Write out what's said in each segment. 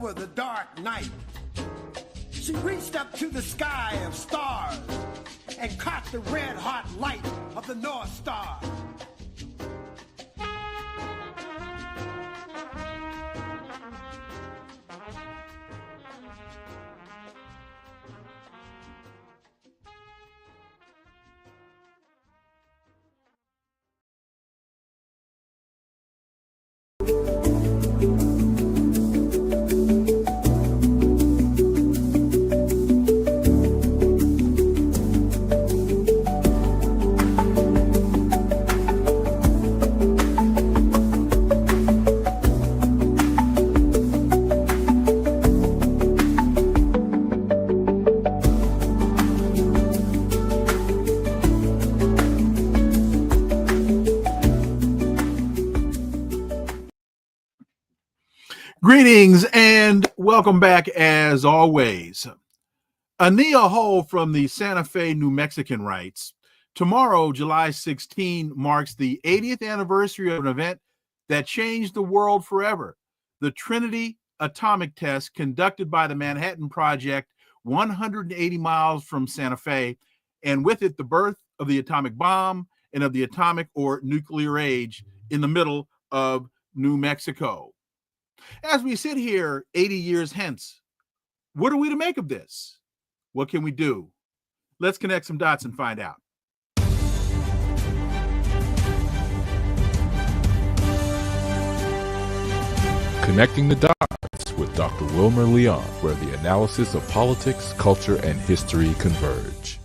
Over the dark night, she reached up to the sky of stars and caught the red hot light of the North Star. Greetings and welcome back as always. Ania Ho from the Santa Fe, New Mexican writes, tomorrow, July 16, marks the 80th anniversary of an event that changed the world forever. The Trinity atomic test conducted by the Manhattan Project 180 miles from Santa Fe, and with it the birth of the atomic bomb and of the atomic or nuclear age in the middle of New Mexico. As we sit here 80 years hence, what are we to make of this? What can we do? Let's connect some dots and find out. Connecting the Dots with Dr. Wilmer Leon, where the analysis of politics, culture, and history converge.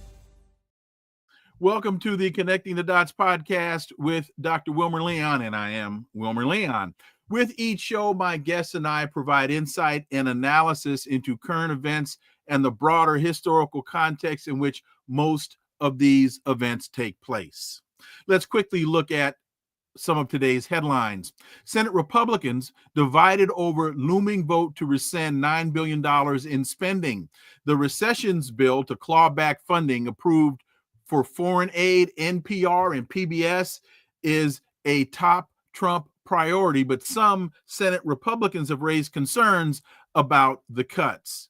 Welcome to the Connecting the Dots podcast with Dr. Wilmer Leon, and I am Wilmer Leon. With each show, my guests and I provide insight and analysis into current events and the broader historical context in which most of these events take place. Let's quickly look at some of today's headlines. Senate Republicans divided over looming vote to rescind $9 billion in spending. The recessions bill to claw back funding approved for foreign aid, NPR, and PBS is a top Trump priority, but some Senate Republicans have raised concerns about the cuts.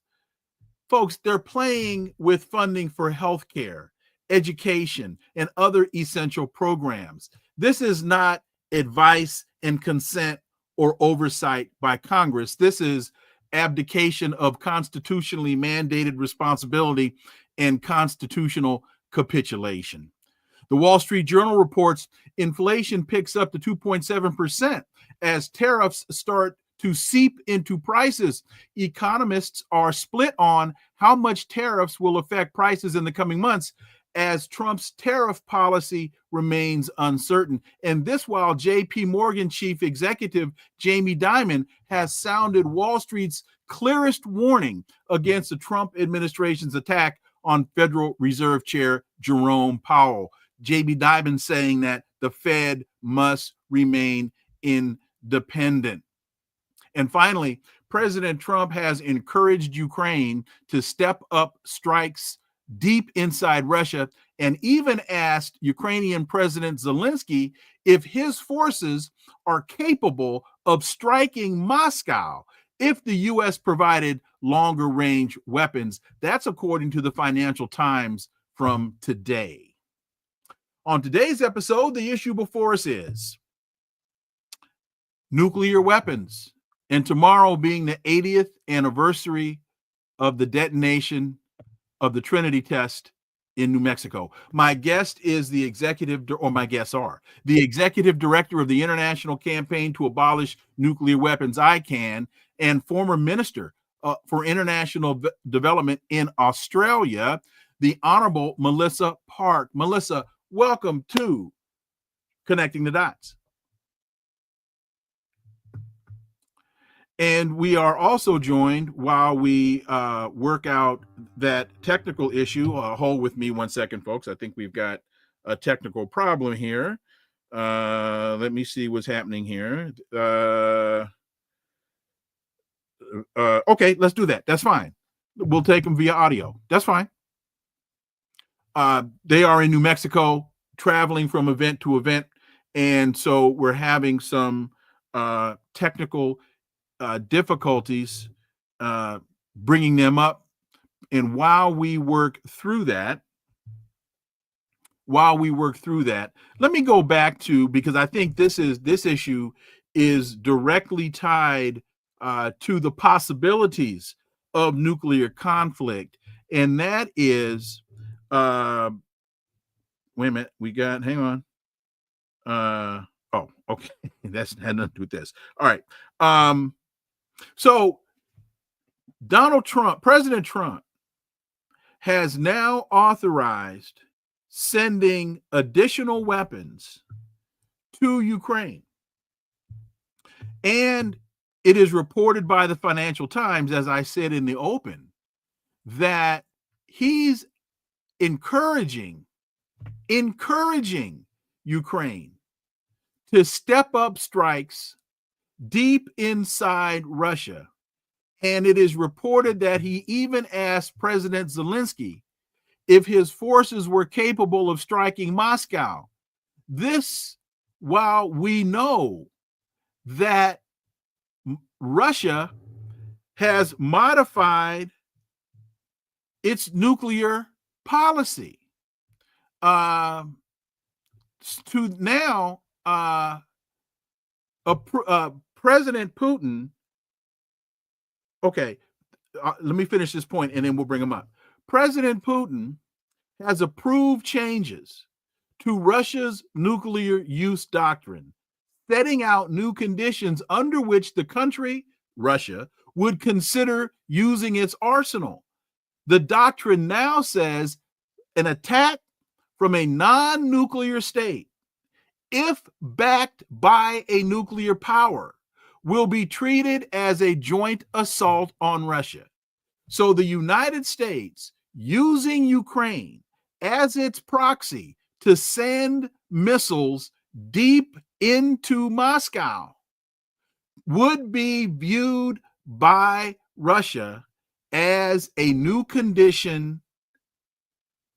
Folks, they're playing with funding for healthcare, education, and other essential programs. This is not advice and consent or oversight by Congress. This is abdication of constitutionally mandated responsibility and constitutional capitulation. The Wall Street Journal reports inflation picks up to 2.7% as tariffs start to seep into prices. Economists are split on how much tariffs will affect prices in the coming months as Trump's tariff policy remains uncertain. And this while JP Morgan chief executive Jamie Dimon has sounded Wall Street's clearest warning against the Trump administration's attack on Federal Reserve Chair Jerome Powell. Jamie Dimon saying that the Fed must remain independent. And finally, President Trump has encouraged Ukraine to step up strikes deep inside Russia and even asked Ukrainian President Zelensky if his forces are capable of striking Moscow if the U.S. provided longer range weapons. That's according to the Financial Times from today. On today's episode, the issue before us is nuclear weapons, and tomorrow being the 80th anniversary of the detonation of the Trinity test in New Mexico. My guest is the executive director of the International Campaign to Abolish Nuclear Weapons, ICAN, and former minister for international development in Australia, the Honorable Melissa Parke. Melissa, welcome to Connecting the Dots. And we are also joined while we work out that technical issue. Hold with me one second, folks. I think we've got a technical problem here. Let me see what's happening here. Okay, let's do that. That's fine. We'll take them via audio. That's fine. They are in New Mexico, traveling from event to event. And so we're having some technical difficulties bringing them up. And while we work through that, let me go back to, because I think this issue is directly tied to the possibilities of nuclear conflict, and that is, wait a minute, hang on. Oh, okay, that's had nothing to do with this. All right, so President Trump has now authorized sending additional weapons to Ukraine. And it is reported by the Financial Times, as I said in the open, that he's encouraging Ukraine to step up strikes deep inside Russia. And it is reported that he even asked President Zelensky if his forces were capable of striking Moscow. This, while we know that Russia has modified its nuclear policy to now President Putin. Okay, let me finish this point and then we'll bring him up. President Putin has approved changes to Russia's nuclear use doctrine, setting out new conditions under which the country, Russia, would consider using its arsenal. The doctrine now says an attack from a non-nuclear state, if backed by a nuclear power, will be treated as a joint assault on Russia. So the United States, using Ukraine as its proxy to send missiles deep into Moscow, would be viewed by Russia as a new condition,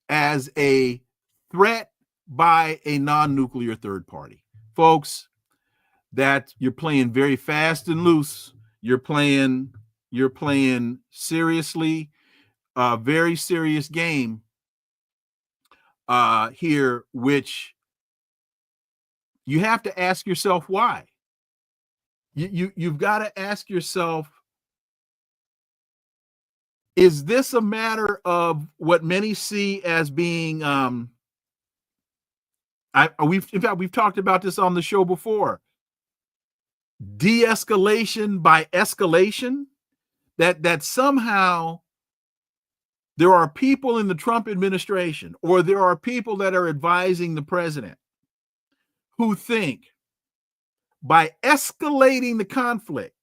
as a threat by a non-nuclear third party. Folks, that you're playing very fast and loose. You're playing seriously, a very serious game here, which you have to ask yourself why. You've got to ask yourself, is this a matter of what many see as being we've talked about this on the show before, de-escalation by escalation, that somehow there are people in the Trump administration, or there are people that are advising the president, who think by escalating the conflict,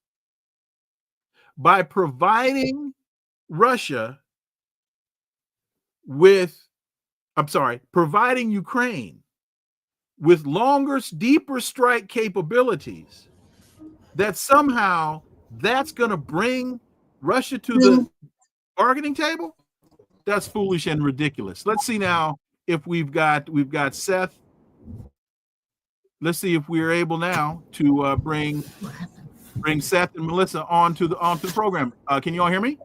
by providing Russia providing Ukraine with longer, deeper strike capabilities, that somehow that's going to bring Russia to the bargaining table. That's foolish and ridiculous. Let's see now if we've got Seth. Let's see if we're able now to bring Seth and Melissa onto the program. Can you all hear me?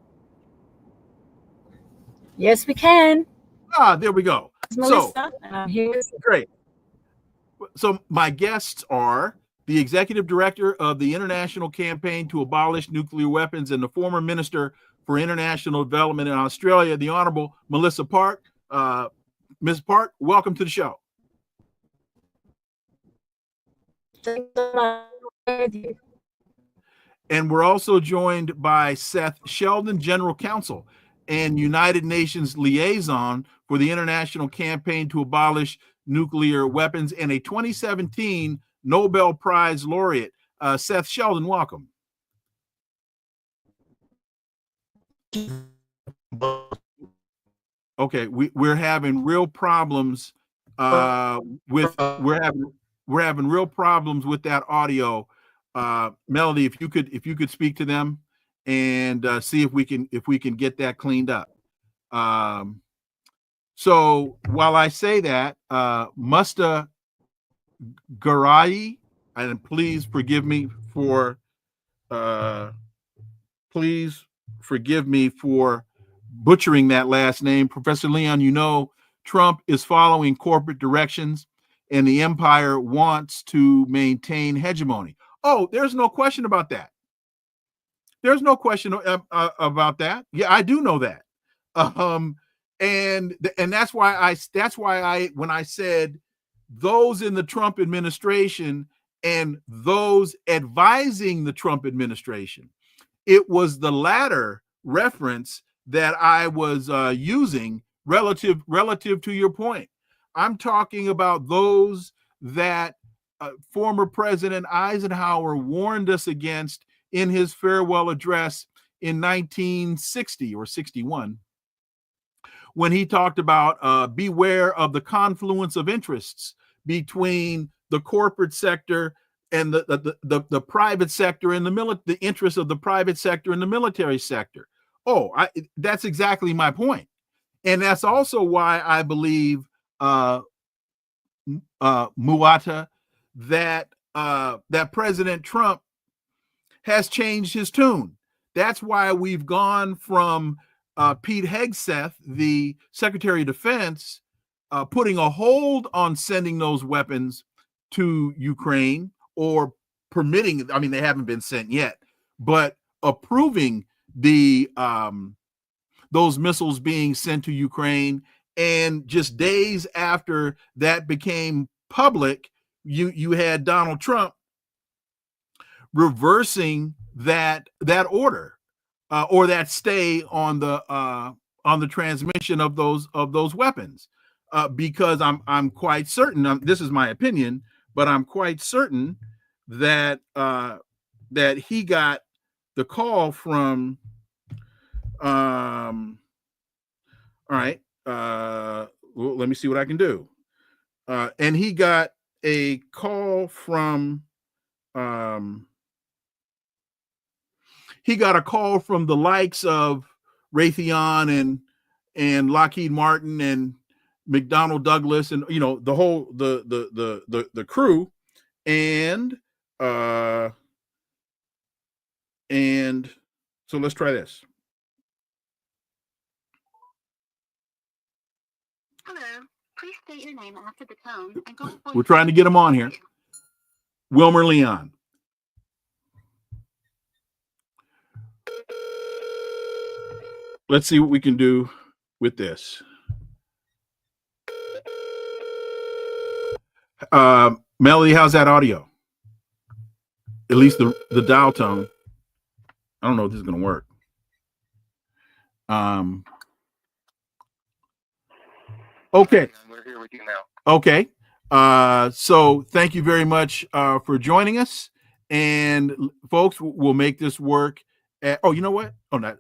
Yes, we can. There we go. Melissa, and I'm here. Great. So my guests are the executive director of the International Campaign to Abolish Nuclear Weapons and the former Minister for International Development in Australia, the Honorable Melissa Parke. Ms. Parke, welcome to the show. And we're also joined by Seth Sheldon, General Counsel and United Nations Liaison for the International Campaign to Abolish Nuclear Weapons and a 2017 Nobel Prize laureate. Seth Sheldon, welcome. Okay, we're having real problems with real problems with that audio. Melody, if you could speak to them and see if we can get that cleaned up. So while I say that, Musta Garai, and please forgive me for please forgive me for butchering that last name. Professor Leon, you know, Trump is following corporate directions and the empire wants to maintain hegemony. Oh, there's no question about that. There's no question about that. Yeah, I do know that. And that's why I when I said those in the Trump administration and those advising the Trump administration, it was the latter reference that I was using relative to your point. I'm talking about those that former President Eisenhower warned us against in his farewell address in 1960 or 61, when he talked about beware of the confluence of interests between the corporate sector and the private sector and the interests of the private sector and the military sector. That's exactly my point. And that's also why I believe, Muata, that President Trump has changed his tune. That's why we've gone from Pete Hegseth, the Secretary of Defense, putting a hold on sending those weapons to Ukraine, or permitting, I mean, they haven't been sent yet, but approving those missiles being sent to Ukraine. And just days after that became public, you had Donald Trump reversing that order, or that stay on the transmission of those weapons, because I'm quite certain, this is my opinion, but I'm quite certain that he got the call from all right, well, let me see what I can do, and he got a call from the likes of Raytheon and Lockheed Martin and McDonnell Douglas, and the whole the crew, and so let's try this. Hello, please state your name after the tone and go. We're trying to get him on here. Wilmer Leon. Let's see what we can do with this. Melody, how's that audio? At least the dial tone. I don't know if this is going to work. Okay. We're here with you now. Okay. So thank you very much for joining us. And folks, we'll make this work. You know what? Oh, not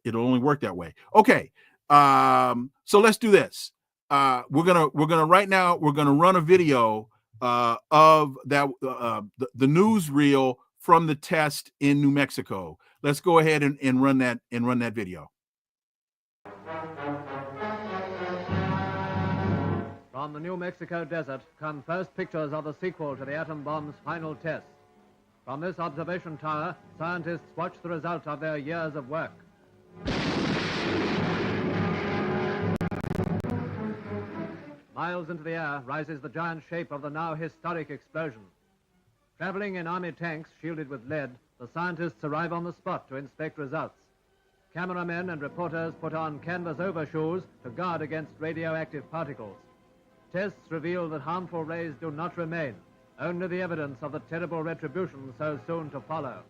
it'll only work that way. Okay. So let's do this. We're gonna right now. We're gonna run a video of that the newsreel from the test in New Mexico. Let's go ahead and run that video. From the New Mexico desert come first pictures of the sequel to the atom bomb's final test. From this observation tower, scientists watch the result of their years of work. Miles into the air rises the giant shape of the now historic explosion. Traveling in army tanks shielded with lead, the scientists arrive on the spot to inspect results. Cameramen and reporters put on canvas overshoes to guard against radioactive particles. Tests reveal that harmful rays do not remain, only the evidence of the terrible retribution so soon to follow.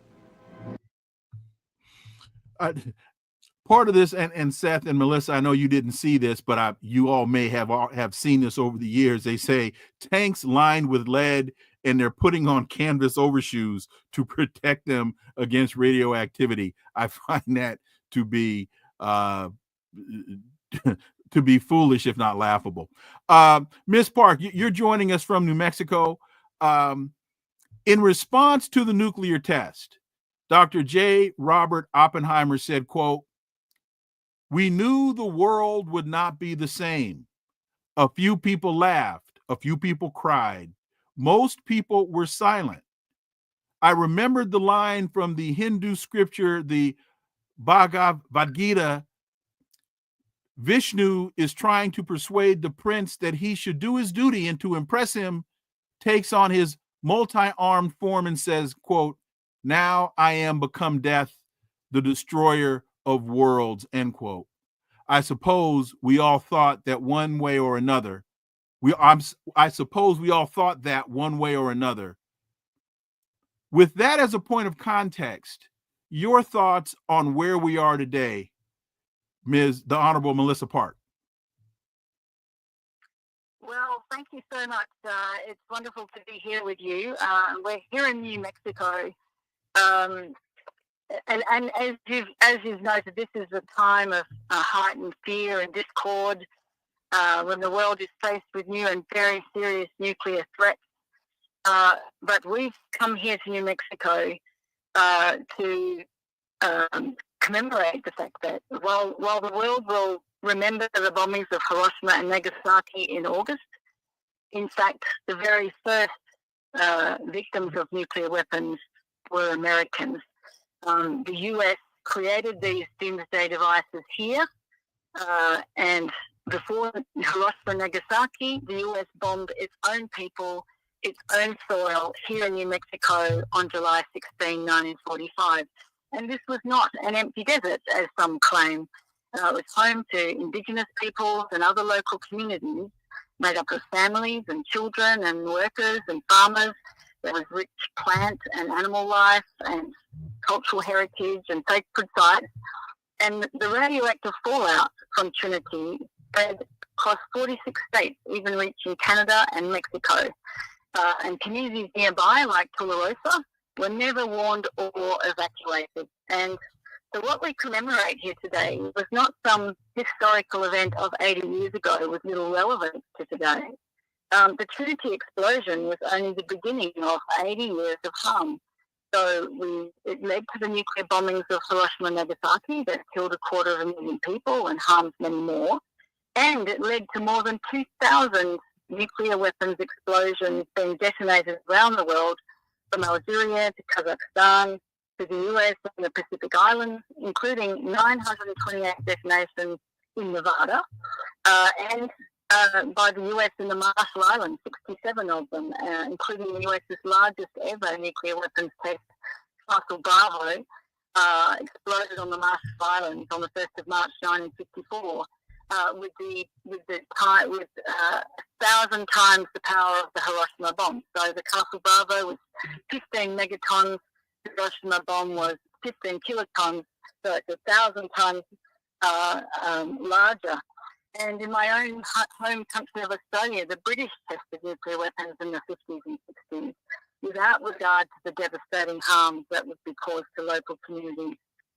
Part of this, and Seth and Melissa, I know you didn't see this, but you all may have seen this over the years. They say tanks lined with lead, and they're putting on canvas overshoes to protect them against radioactivity. I find that to be foolish, if not laughable. Ms. Parke, you're joining us from New Mexico. In response to the nuclear test, Dr. J. Robert Oppenheimer said, quote, "We knew the world would not be the same. A few people laughed, a few people cried. Most people were silent. I remembered the line from the Hindu scripture, the Bhagavad Gita, Vishnu is trying to persuade the prince that he should do his duty, and to impress him takes on his multi-armed form and says, quote, "Now I am become death, the destroyer of worlds," end quote. I suppose we all thought that one way or another. I suppose we all thought that one way or another. With that as a point of context, your thoughts on where we are today, the Honorable Melissa Parke. Well, thank you so much. It's wonderful to be here with you. We're here in New Mexico. And as you've noted, this is a time of heightened fear and discord when the world is faced with new and very serious nuclear threats. But we've come here to New Mexico to commemorate the fact that while the world will remember the bombings of Hiroshima and Nagasaki in August, in fact, the very first victims of nuclear weapons were Americans. The US created these doomsday devices here, and before Hiroshima and Nagasaki, the US bombed its own people, its own soil here in New Mexico on July 16, 1945. And this was not an empty desert, as some claim. It was home to indigenous peoples and other local communities made up of families and children and workers and farmers. There was rich plant and animal life and cultural heritage and sacred sites. And the radioactive fallout from Trinity spread across 46 states, even reaching Canada and Mexico. And communities nearby, like Tularosa, were never warned or evacuated. And so what we commemorate here today was not some historical event of 80 years ago with little relevance to today. The Trinity explosion was only the beginning of 80 years of harm. So it led to the nuclear bombings of Hiroshima and Nagasaki that killed 250,000 people and harmed many more. And it led to more than 2,000 nuclear weapons explosions being detonated around the world, from Algeria to Kazakhstan to the US and the Pacific Islands, including 928 detonations in Nevada, and by the US in the Marshall Islands, 67 of them, including the US's largest ever nuclear weapons test, Castle Bravo, exploded on the Marshall Islands on the 1st of March 1954, with 1,000 times the power of the Hiroshima bomb. So the Castle Bravo was 15 megatons, the Hiroshima bomb was 15 kilotons, so it's 1,000 times larger. And in my own home country of Australia, the British tested nuclear weapons in the 50s and 60s without regard to the devastating harm that would be caused to local communities,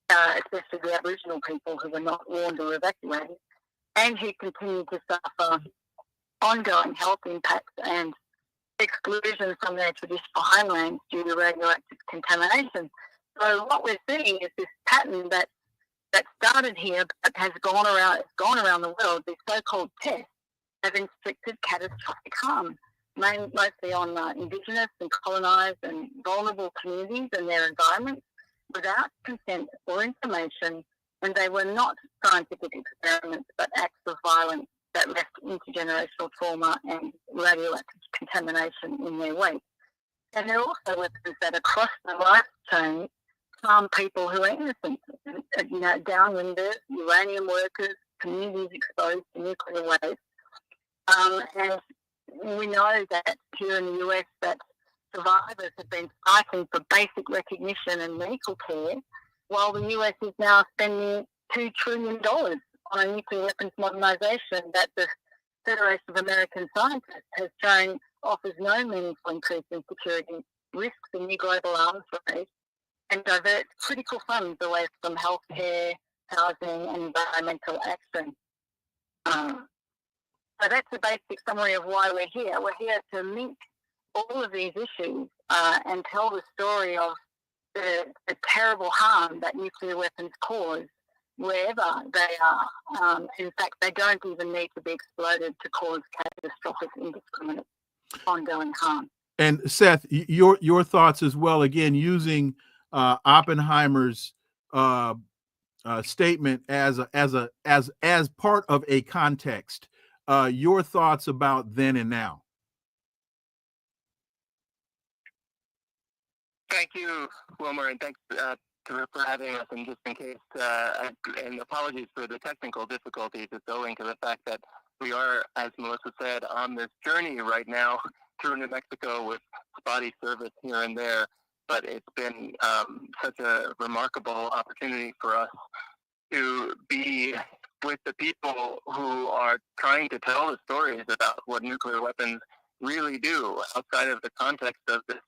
especially the Aboriginal people who were not warned or evacuated, and who continued to suffer ongoing health impacts and exclusion from their traditional homelands due to radioactive contamination. So what we're seeing is this pattern that started here but has gone around the world. These so-called tests have inflicted catastrophic harm, mostly on indigenous and colonised and vulnerable communities and their environments without consent or information, and they were not scientific experiments but acts of violence that left intergenerational trauma and radioactive contamination in their wake. And they're also weapons that across the life chain harm people who are innocent, downwinders, uranium workers, communities exposed to nuclear waste. And we know that here in the US that survivors have been fighting for basic recognition and medical care, while the US is now spending $2 trillion on a nuclear weapons modernisation that the Federation of American Scientists has shown offers no meaningful increase in security, risks a new global arms race, and diverts critical funds away from healthcare, housing, and environmental action. So that's a basic summary of why we're here. We're here to link all of these issues and tell the story of the terrible harm that nuclear weapons cause wherever they are. In fact, they don't even need to be exploded to cause catastrophic, indiscriminate, ongoing harm. And Seth, your thoughts as well, again, using Oppenheimer's statement as part of a context. Your thoughts about then and now? Thank you, Wilmer, and thanks for having us. And just in case, and apologies for the technical difficulties, it's owing to the fact that we are, as Melissa said, on this journey right now through New Mexico with spotty service here and there. But it's been such a remarkable opportunity for us to be with the people who are trying to tell the stories about what nuclear weapons really do outside of the context of this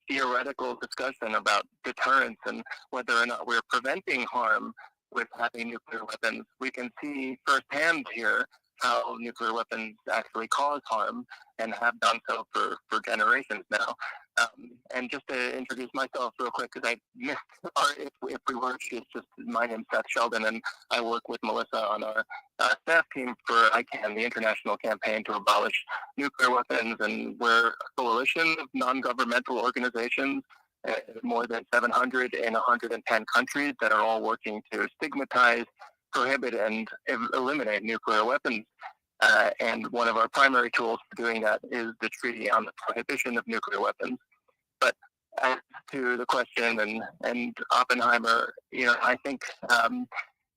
theoretical discussion about deterrence and whether or not we're preventing harm with having nuclear weapons. We can see firsthand here how nuclear weapons actually cause harm and have done so for generations now. And just to introduce myself real quick, because I missed if we were, just my name's Seth Sheldon, and I work with Melissa on our staff team for ICAN, the International Campaign to Abolish Nuclear Weapons, and we're a coalition of non-governmental organizations, more than 700 in 110 countries that are all working to stigmatize, prohibit, and eliminate nuclear weapons. And one of our primary tools for doing that is the Treaty on the Prohibition of Nuclear Weapons. But as to the question and Oppenheimer, I think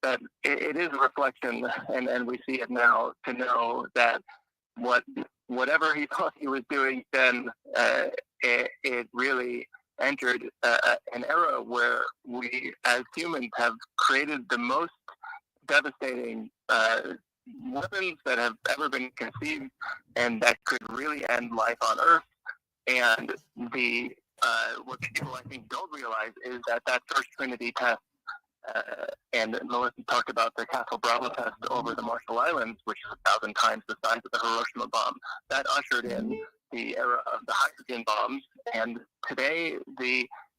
that it is a reflection, and we see it now, to know that whatever he thought he was doing then, it really entered an era where we as humans have created the most devastating weapons that have ever been conceived, and that could really end life on Earth. And what people, I think, don't realize is that first Trinity test, and Melissa talked about the Castle Bravo test over the Marshall Islands, which is 1,000 times the size of the Hiroshima bomb, that ushered in the era of the hydrogen bombs. And today,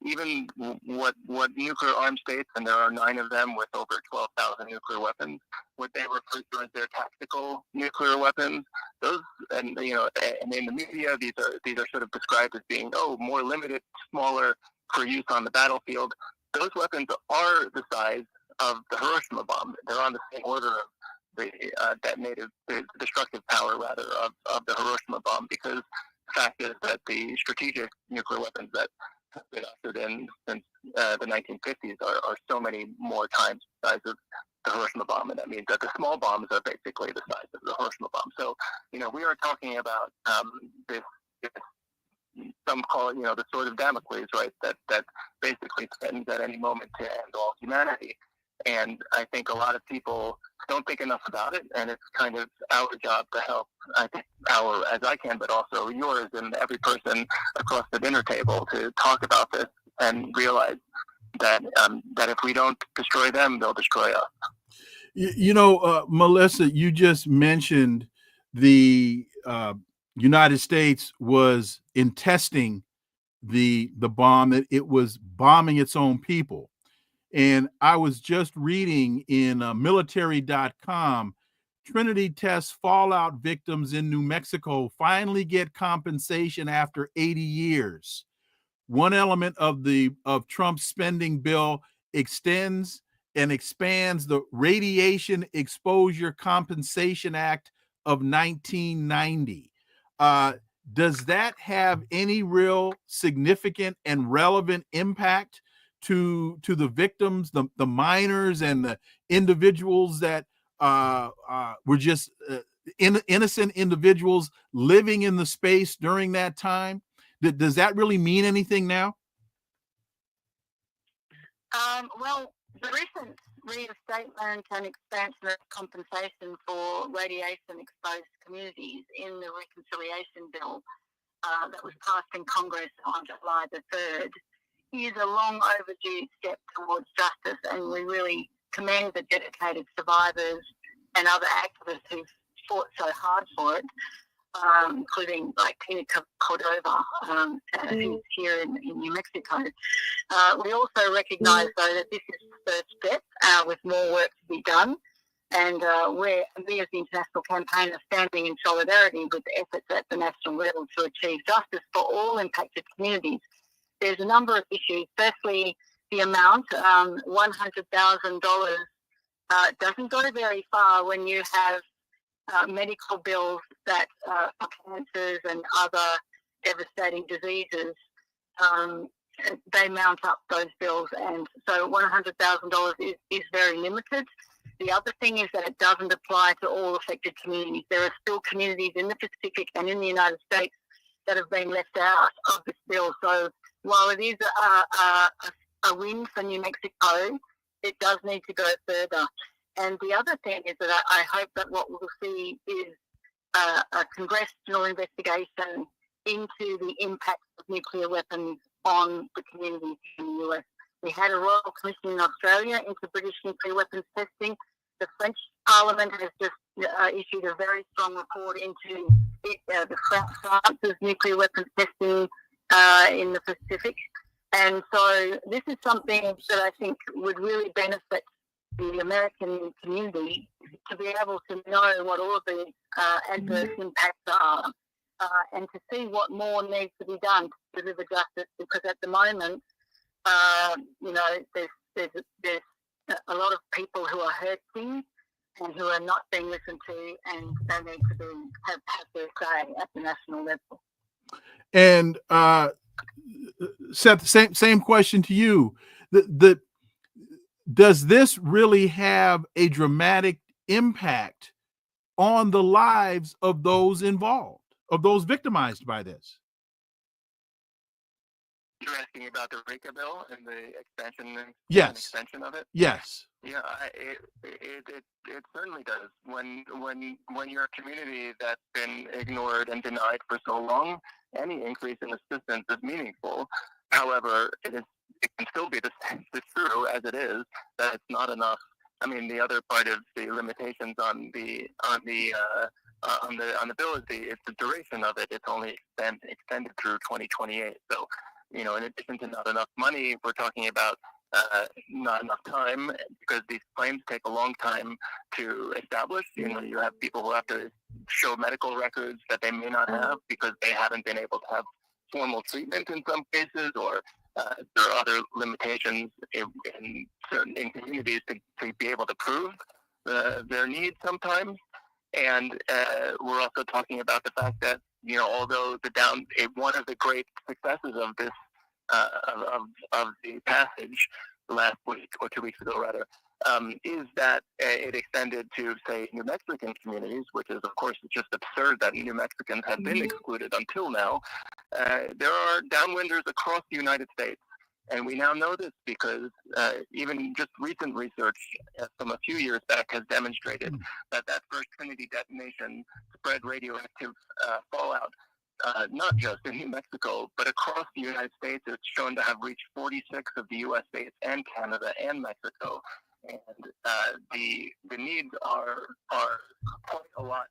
even what nuclear armed states, and there are 9 of them with over 12,000 nuclear weapons, what they refer to as their tactical nuclear weapons, those, and in the media, these are sort of described as being more limited, smaller, for use on the battlefield. Those weapons are the size of the Hiroshima bomb. They're on the same order of the the destructive power rather of the Hiroshima bomb, because the fact is that the strategic nuclear weapons that have been ushered in since the 1950s are so many more times the size of the Hiroshima bomb, and that means that the small bombs are basically the size of the Hiroshima bomb. So, we are talking about this, some call it, the sword of Damocles, right? That basically threatens at any moment to end all humanity. And I think a lot of people don't think enough about it, and it's kind of our job to help. I think as I can, but also yours and every person across the dinner table, to talk about this and realize that if we don't destroy them, they'll destroy us. Melissa, you just mentioned the United States was in testing the bomb, that it was bombing its own people. And I was just reading in military.com, Trinity tests fallout victims in New Mexico finally get compensation after 80 years. One element of Trump's spending bill extends and expands the Radiation Exposure Compensation Act of 1990. Does that have any real significant and relevant impact to the victims, the minors and the individuals that were just innocent individuals living in the space during that time? Does that really mean anything now? Well, the recent reinstatement and expansion of compensation for radiation-exposed communities in the reconciliation bill that was passed in Congress on July the 3rd is a long overdue step towards justice, and we really commend the dedicated survivors and other activists who've fought so hard for it, including like Tina Cordova, who's here in New Mexico. We also recognise, though, that this is the first step with more work to be done, and we as the International Campaign are standing in solidarity with the efforts at the national level to achieve justice for all impacted communities. There's a number of issues. Firstly, the amount, $100,000 doesn't go very far when you have medical bills that for cancers and other devastating diseases, they mount up those bills, and so $100,000 is very limited. The other thing is that it doesn't apply to all affected communities. There are still communities in the Pacific and in the United States that have been left out of this bill. So while it is a win for New Mexico, it does need to go further. And the other thing is that I hope that what we'll see is a congressional investigation into the impact of nuclear weapons on the communities in the US. We had a Royal Commission in Australia into British nuclear weapons testing. The French Parliament has just issued a very strong report into France's nuclear weapons testing in the Pacific. And so this is something that I think would really benefit the American community to be able to know what all of the adverse impacts are and to see what more needs to be done to deliver justice, because at the moment, there's a lot of people who are hurting and who are not being listened to, and they need to have their say at the national level. And Seth, same question to you. Does this really have a dramatic impact on the lives of those involved, of those victimized by this? You're asking about the RICA bill and the extension of it? Yes. Yeah, it certainly does. When you're a community that's been ignored and denied for so long, any increase in assistance is meaningful. However, it can still be it's true as it is that it's not enough. I mean, the other part of the limitations on the bill is it's the duration of it. It's only extended through 2028. So, in addition to not enough money, we're talking about not enough time, because these claims take a long time to establish. You have people who have to show medical records that they may not have because they haven't been able to have formal treatment in some cases, or there are other limitations in communities to be able to prove their needs sometimes. And we're also talking about the fact that, although one of the great successes of this of the passage last week, or 2 weeks ago rather, is that it extended to, say, New Mexican communities, which is, of course, just absurd that New Mexicans have been excluded until now. There are downwinders across the United States. And we now know this because even just recent research from a few years back has demonstrated that first Trinity detonation spread radioactive fallout, not just in New Mexico, but across the United States. It's shown to have reached 46 of the U.S. states and Canada and Mexico. And the needs are quite a lot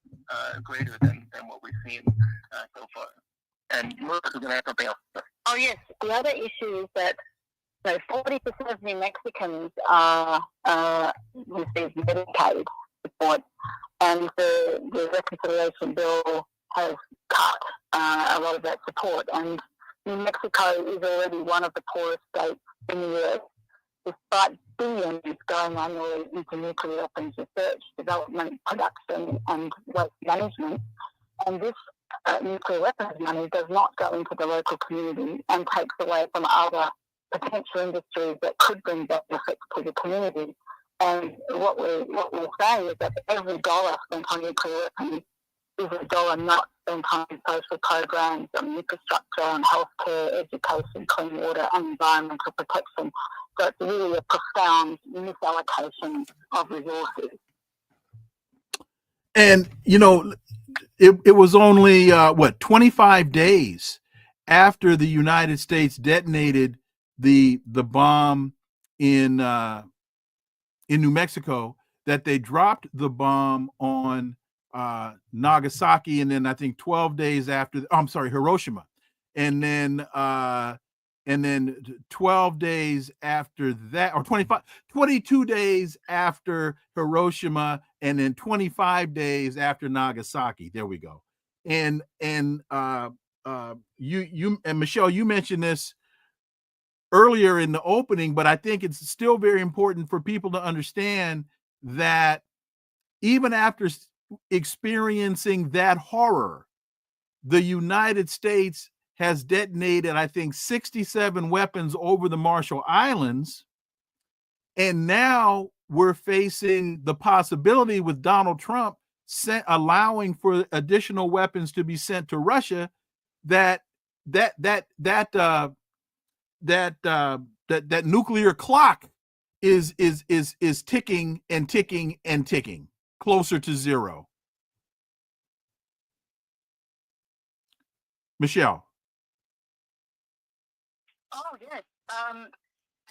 greater than what we've seen so far. And Melissa's going to have something else. Oh, yes. The other issue is that 40% of New Mexicans receive Medicaid support, and the reconciliation bill has cut a lot of that support. And New Mexico is already one of the poorest states in the US, despite billions going annually into nuclear weapons research, development, production, and waste management. And this nuclear weapons money does not go into the local community and takes away from other potential industries that could bring benefits to the community. And what we'll say is that every dollar spent on nuclear weapons is a dollar not spent on social programs, on infrastructure, on healthcare, education, clean water, and environmental protection. So it's really a profound misallocation of resources. And, it was only, 25 days after the United States detonated the bomb in New Mexico that they dropped the bomb on Nagasaki, and then I think 12 days after, Hiroshima, and then 12 days after that, or 22 days after Hiroshima, and then 25 days after Nagasaki. There we go. And you and Michelle, you mentioned this earlier in the opening, but I think it's still very important for people to understand that even after experiencing that horror, the United States has detonated, I think, 67 weapons over the Marshall Islands. And now we're facing the possibility with Donald Trump allowing for additional weapons to be sent to Russia, that nuclear clock is ticking and ticking and ticking closer to zero. Michelle. Oh yes,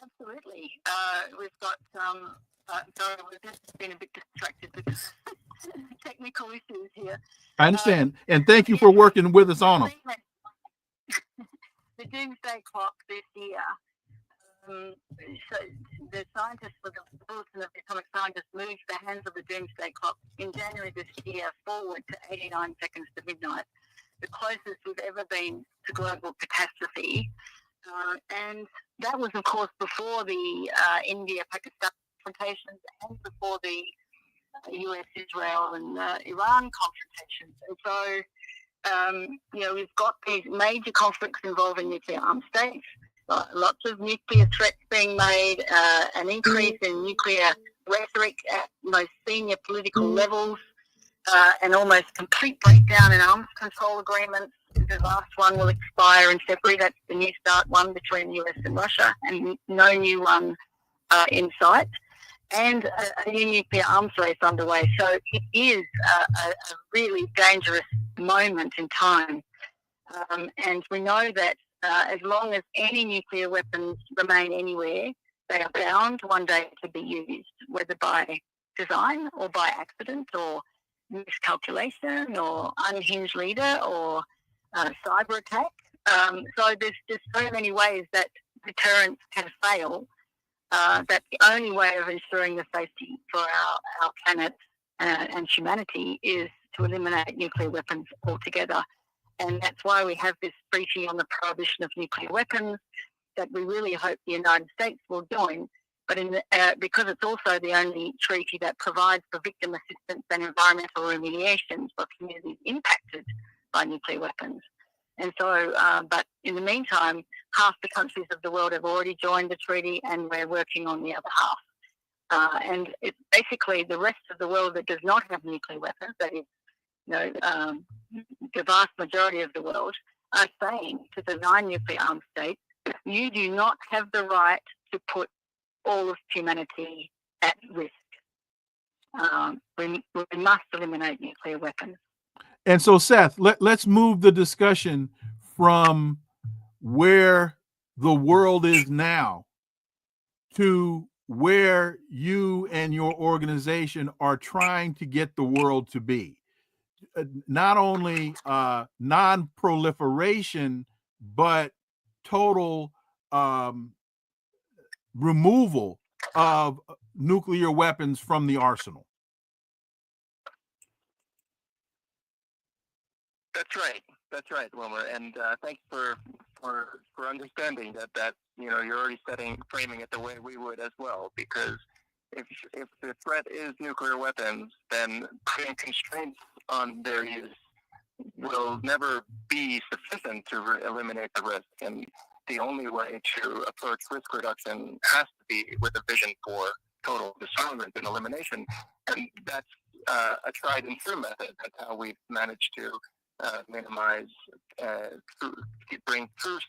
absolutely. We've got sorry, we've just been a bit distracted with technical issues here. I understand, and thank you for working with us on them. The Doomsday Clock this year. So the scientists with the Bulletin of the Atomic Scientists moved the hands of the Doomsday Clock in January this year forward to 89 seconds to midnight, the closest we've ever been to global catastrophe. And that was, of course, before the India-Pakistan confrontations and before the US, Israel, and Iran confrontations. And so, we've got these major conflicts involving nuclear armed states, lots of nuclear threats being made, an increase in nuclear rhetoric at most senior political levels, an almost complete breakdown in arms control agreements. The last one will expire in February. That's the New START one between the US and Russia, and no new one in sight. And a new nuclear arms race underway. So it is a really dangerous moment in time. And we know that as long as any nuclear weapons remain anywhere, they are bound one day to be used, whether by design or by accident or miscalculation or unhinged leader or cyber attack. So there's so many ways that deterrence can fail. That the only way of ensuring the safety for our planet and humanity is to eliminate nuclear weapons altogether. And that's why we have this treaty on the prohibition of nuclear weapons that we really hope the United States will join. But because it's also the only treaty that provides for victim assistance and environmental remediation for communities impacted by nuclear weapons. And so, but in the meantime, half the countries of the world have already joined the treaty, and we're working on the other half. And it's basically the rest of the world that does not have nuclear weapons, that is, the vast majority of the world, are saying to the 9 nuclear armed states, you do not have the right to put all of humanity at risk. We must eliminate nuclear weapons. And so, Seth, let's move the discussion from where the world is now to where you and your organization are trying to get the world to be. Not only non-proliferation, but total removal of nuclear weapons from the arsenal. That's right, Wilmer. And thanks for understanding that you're already framing it the way we would as well. Because if the threat is nuclear weapons, then putting constraints on their use will never be sufficient to eliminate the risk. And the only way to approach risk reduction has to be with a vision for total disarmament and elimination. And that's a tried and true method. That's how we've managed to minimize, bring true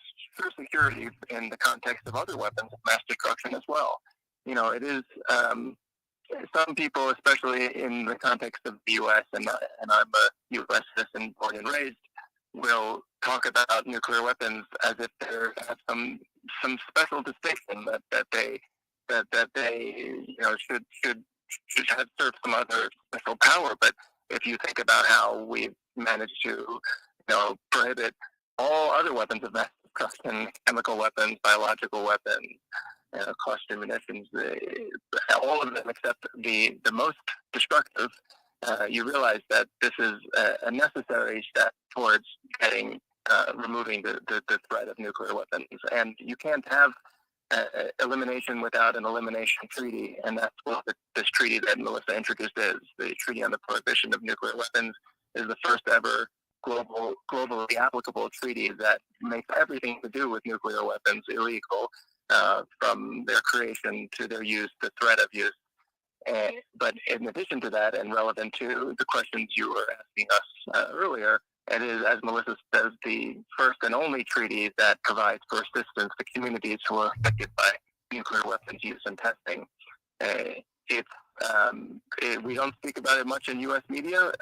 security in the context of other weapons of mass destruction as well. It is some people, especially in the context of the U.S., and I'm a U.S. citizen born and raised, will talk about nuclear weapons as if they have some special distinction that they should have served some other special power. But if you think about how we've managed to prohibit all other weapons of mass destruction, chemical weapons, biological weapons, cluster munitions, all of them except the most destructive, you realize that this is a necessary step towards removing the threat of nuclear weapons. And you can't have elimination without an elimination treaty, and that's what this treaty that Melissa introduced is. The Treaty on the Prohibition of Nuclear Weapons is the first ever globally applicable treaty that makes everything to do with nuclear weapons illegal, from their creation to their use, the threat of use. But in addition to that, and relevant to the questions you were asking us earlier, it is, as Melissa says, the first and only treaty that provides for assistance to communities who are affected by nuclear weapons use and testing. We don't speak about it much in U.S. media,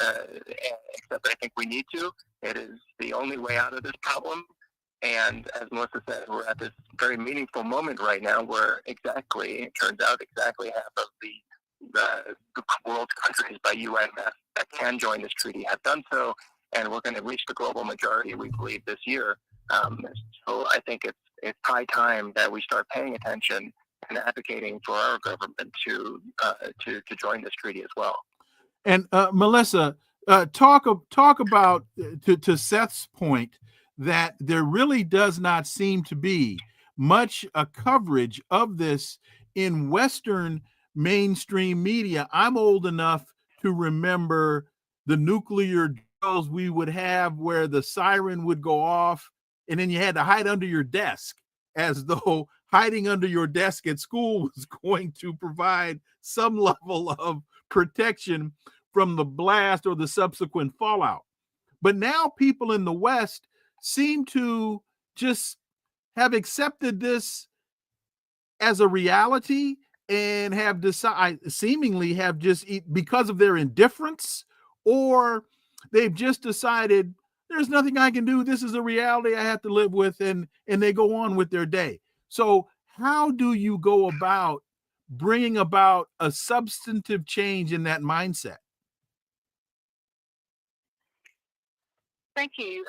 except I think we need to. It is the only way out of this problem. And as Melissa said, we're at this very meaningful moment right now where it turns out exactly half of the world's countries by UN that can join this treaty have done so, and we're going to reach the global majority, we believe, this year. So I think it's high time that we start paying attention and advocating for our government to join this treaty as well. And Melissa, talk about to Seth's point that there really does not seem to be much coverage of this in Western mainstream media. I'm old enough to remember the nuclear drills we would have where the siren would go off and then you had to hide under your desk, as though hiding under your desk at school was going to provide some level of protection from the blast or the subsequent fallout. But now people in the West seem to just have accepted this as a reality and have seemingly have just, because of their indifference, or they've just decided there's nothing I can do. This is a reality I have to live with, and they go on with their day. So how do you go about bringing about a substantive change in that mindset? Thank you.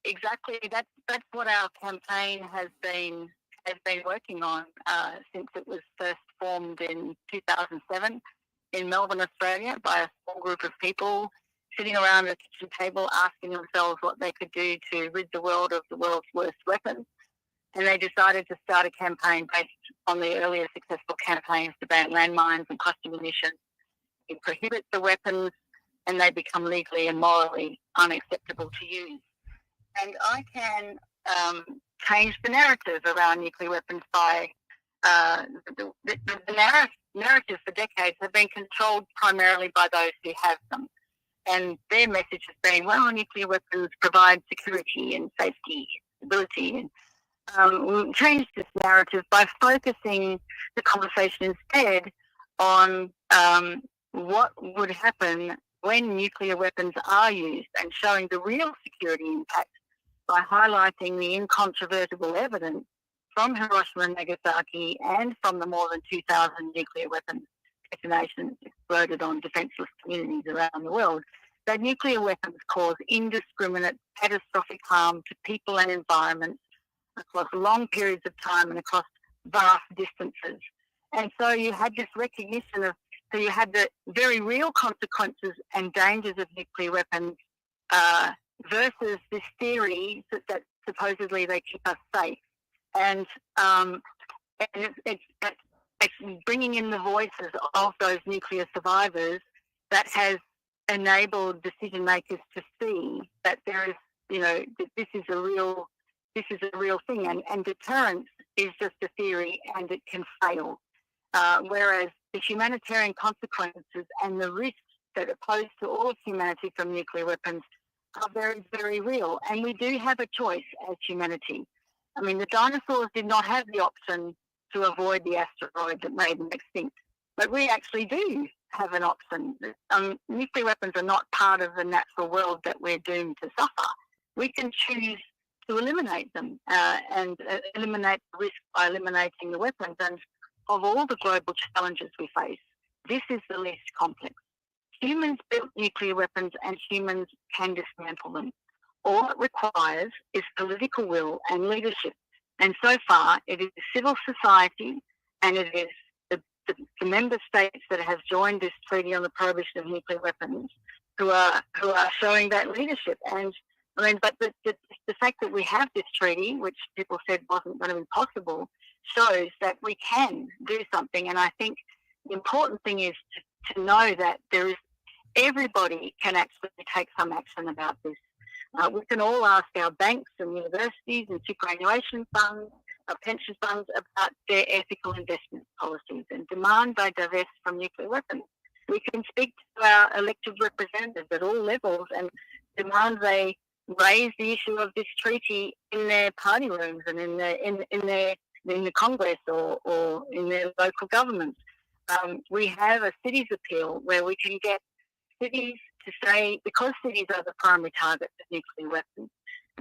Exactly. That's what our campaign has been working on since it was first formed in 2007 in Melbourne, Australia, by a small group of people sitting around a kitchen table asking themselves what they could do to rid the world of the world's worst weapons. And they decided to start a campaign based on the earlier successful campaigns to ban landmines and cluster munitions. It prohibits the weapons and they become legally and morally unacceptable to use. And ICAN change the narrative around nuclear weapons by the narrative for decades have been controlled primarily by those who have them. And their message has been, well, nuclear weapons provide security and safety, stability. And we'll change this narrative by focusing the conversation instead on what would happen when nuclear weapons are used, and showing the real security impact by highlighting the incontrovertible evidence from Hiroshima and Nagasaki and from the more than 2,000 nuclear weapons detonations exploded on defenceless communities around the world, that nuclear weapons cause indiscriminate, catastrophic harm to people and environments across long periods of time and across vast distances. And so you had this recognition of, so you had the very real consequences and dangers of nuclear weapons versus this theory that supposedly they keep us safe. And it's bringing in the voices of those nuclear survivors that has enabled decision makers to see that there is, this is a real thing, and deterrence is just a theory and it can fail. Whereas the humanitarian consequences and the risks that are posed to all of humanity from nuclear weapons are very, very real. And we do have a choice as humanity. I mean, the dinosaurs did not have the option to avoid the asteroid that made them extinct, but we actually do have an option. Nuclear weapons are not part of the natural world that we're doomed to suffer. We can choose to eliminate them and eliminate the risk by eliminating the weapons. And of all the global challenges we face, this is the least complex. Humans built nuclear weapons and humans can dismantle them. All it requires is political will and leadership. And so far, it is civil society and it is the member states that have joined this treaty on the prohibition of nuclear weapons who are showing that leadership. And I mean, but the fact that we have this treaty, which people said wasn't going to be possible, shows that we can do something. And I think the important thing is to know that everybody can actually take some action about this. We can all ask our banks and universities and superannuation funds, our pension funds about their ethical investment policies and demand they divest from nuclear weapons. We can speak to our elected representatives at all levels and demand they raise the issue of this treaty in their party rooms and in the Congress or in their local governments. We have a cities appeal where we can get cities to say, because cities are the primary targets of nuclear weapons,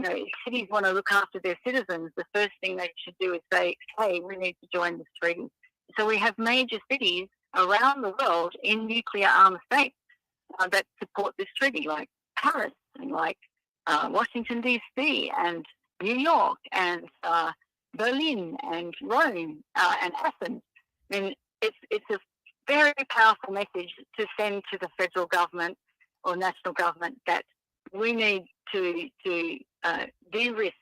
if cities want to look after their citizens, the first thing they should do is say, hey, we need to join this treaty. So we have major cities around the world in nuclear armed states that support this treaty, like Paris and like Washington, D.C. and New York and Berlin and Rome and Athens. I mean, it's a very powerful message to send to the federal government or national government that we need to de-risk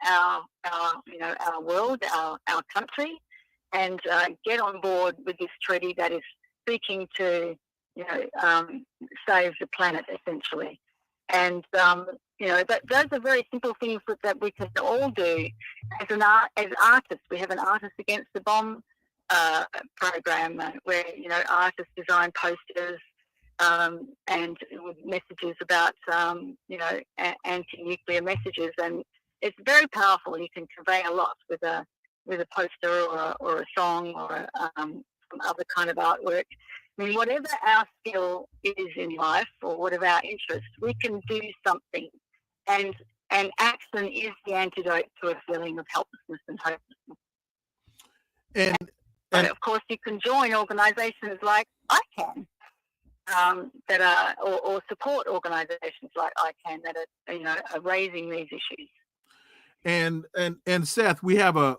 our world, our country, and get on board with this treaty that is seeking to save the planet essentially. And those are very simple things that we can all do as artists. We have an Artists Against the Bomb program where artists design posters and with messages about anti-nuclear messages, and it's very powerful. You can convey a lot with a poster or a song or some other kind of artwork. I mean, whatever our skill is in life or whatever our interest, we can do something, and action is the antidote to a feeling of helplessness and hopelessness. And of course, you can join organisations like ICAN that are, or support organisations like ICAN that are raising these issues. And Seth, we have a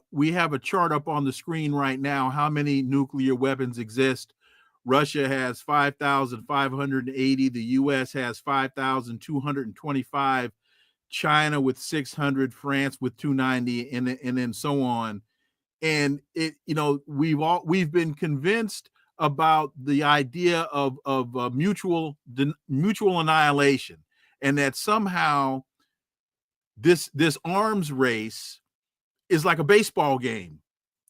chart up on the screen right now. How many nuclear weapons exist? Russia has 5,580. The U.S. has 5,225. China with 600. France with 290, and then so on. And we've been convinced about the idea of mutual annihilation, and that somehow this arms race is like a baseball game,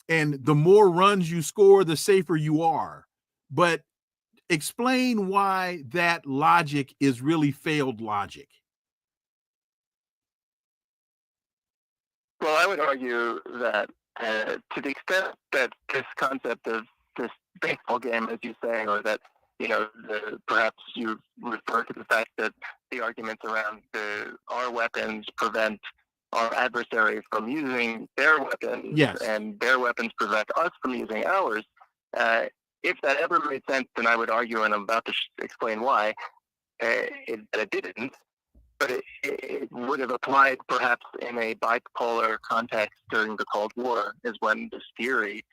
and the more runs you score, the safer you are. But explain why that logic is really failed logic. Well, I would argue that to the extent that this concept of this baseball game, as you say, or that perhaps you refer to the fact that the arguments around our weapons prevent our adversary from using their weapons, yes, and their weapons prevent us from using ours. If that ever made sense, then I would argue, and I'm about to explain why, it didn't. But it would have applied perhaps in a bipolar context during the Cold War, is when this theory,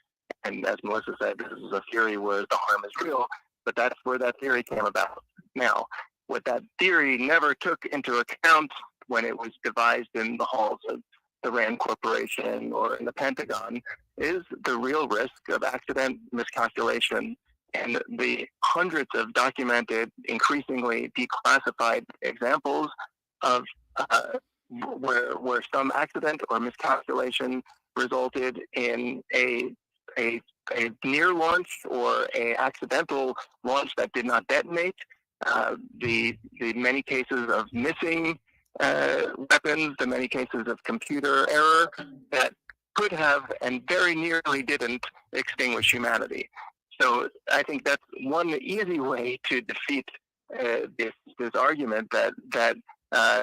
and as Melissa said, this is a theory where the harm is real, but that's where that theory came about. Now, what that theory never took into account when it was devised in the halls of the RAND Corporation or in the Pentagon is the real risk of accident, miscalculation, and the hundreds of documented, increasingly declassified examples of where some accident or miscalculation resulted in a near launch or a accidental launch that did not detonate. The many cases of missing weapons, the many cases of computer error that could have and very nearly didn't extinguish humanity. So I think that's one easy way to defeat this argument that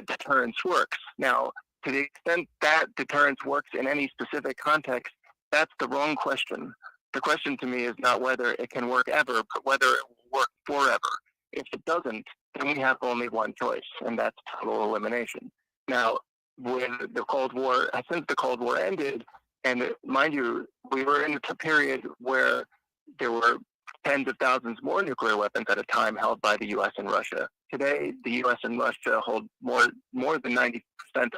deterrence works. Now, to the extent that deterrence works in any specific context, that's the wrong question. The question to me is not whether it can work ever, but whether it will work forever. If it doesn't, then we have only one choice, and that's total elimination. Now, when the Cold War, since the Cold War ended, and mind you, we were in a period where there were tens of thousands more nuclear weapons at a time held by the U.S. and Russia. Today, the U.S. and Russia hold more than 90%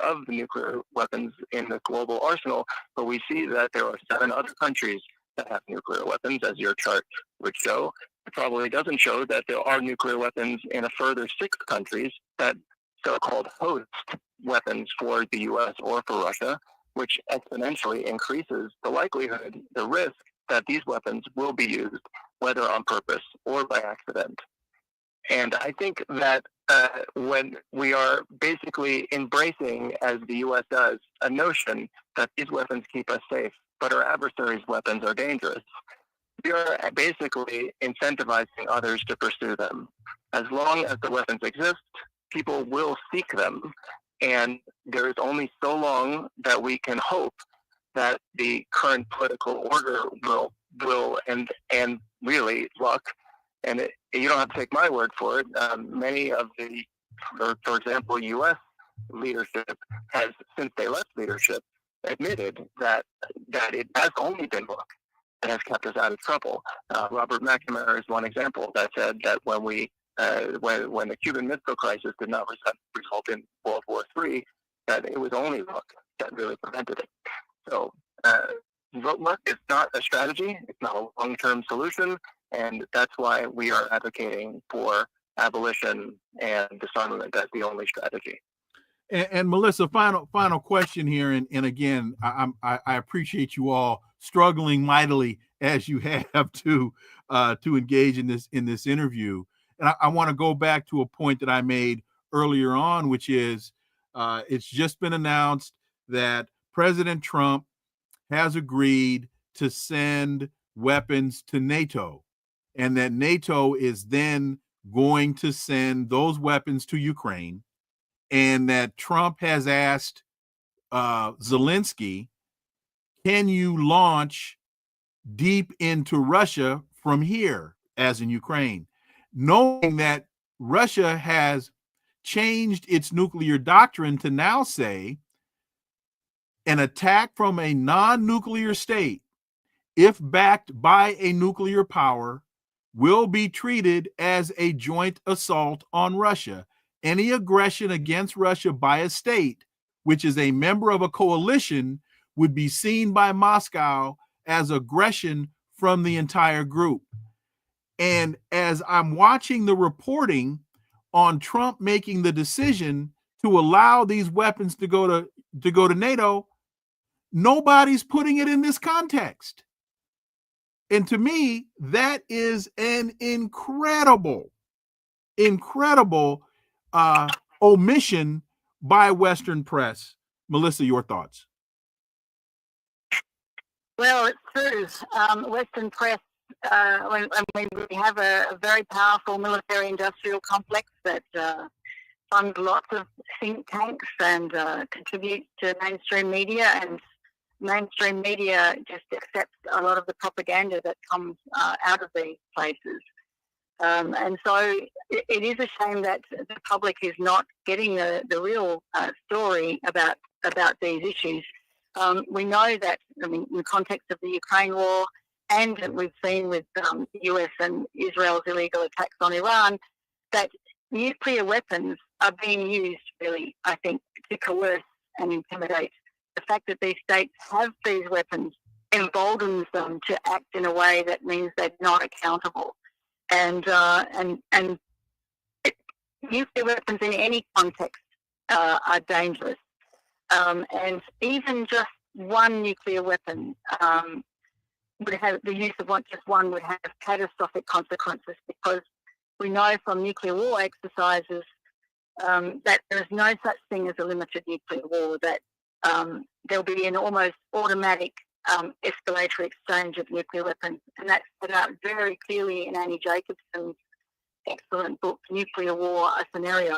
of the nuclear weapons in the global arsenal, but we see that there are 7 other countries that have nuclear weapons, as your chart would show. It probably doesn't show that there are nuclear weapons in a further 6 countries that so-called host weapons for the U.S. or for Russia, which exponentially increases the likelihood, the risk that these weapons will be used, whether on purpose or by accident. And I think that when we are basically embracing, as the U.S. does, a notion that these weapons keep us safe, but our adversaries' weapons are dangerous, we are basically incentivizing others to pursue them. As long as the weapons exist, people will seek them, and there is only so long that we can hope that the current political order will and really luck. And you don't have to take my word for it. Many of the, for example, U.S. leadership has, since they left leadership, admitted that it has only been luck that has kept us out of trouble. Robert McNamara is one example that said that when the Cuban Missile Crisis did not result in World War III, that it was only luck that really prevented it. So luck is not a strategy. It's not a long-term solution, and that's why we are advocating for abolition and disarmament as the only strategy. And Melissa, final question here, and again, I appreciate you all struggling mightily as you have to engage in this interview. And I want to go back to a point that I made earlier on, which is it's just been announced that President Trump has agreed to send weapons to NATO, and that NATO is then going to send those weapons to Ukraine, and that Trump has asked Zelensky, can you launch deep into Russia from here, as in Ukraine, knowing that Russia has changed its nuclear doctrine to now say an attack from a non-nuclear state, if backed by a nuclear power, will be treated as a joint assault on Russia. Any aggression against Russia by a state, which is a member of a coalition, would be seen by Moscow as aggression from the entire group. And as I'm watching the reporting on Trump making the decision to allow these weapons to go to NATO, nobody's putting it in this context. And to me, that is an incredible omission by Western press. Melissa, your thoughts? Well, it's true. Western press, when we have a very powerful military-industrial complex that funds lots of think tanks and contributes to mainstream media, and mainstream media just accepts a lot of the propaganda that comes out of these places. And so it is a shame that the public is not getting the real story about these issues. We know that, in the context of the Ukraine war, and we've seen with the US and Israel's illegal attacks on Iran, that nuclear weapons are being used, really, I think, to coerce and intimidate. The fact that these states have these weapons emboldens them to act in a way that means they're not accountable. And nuclear weapons in any context are dangerous. And even just one nuclear weapon would have, the use of just one would have catastrophic consequences, because we know from nuclear war exercises that there is no such thing as a limited nuclear war, that there'll be an almost automatic escalatory exchange of nuclear weapons. And that's set out very clearly in Annie Jacobson's excellent book, Nuclear War, a Scenario.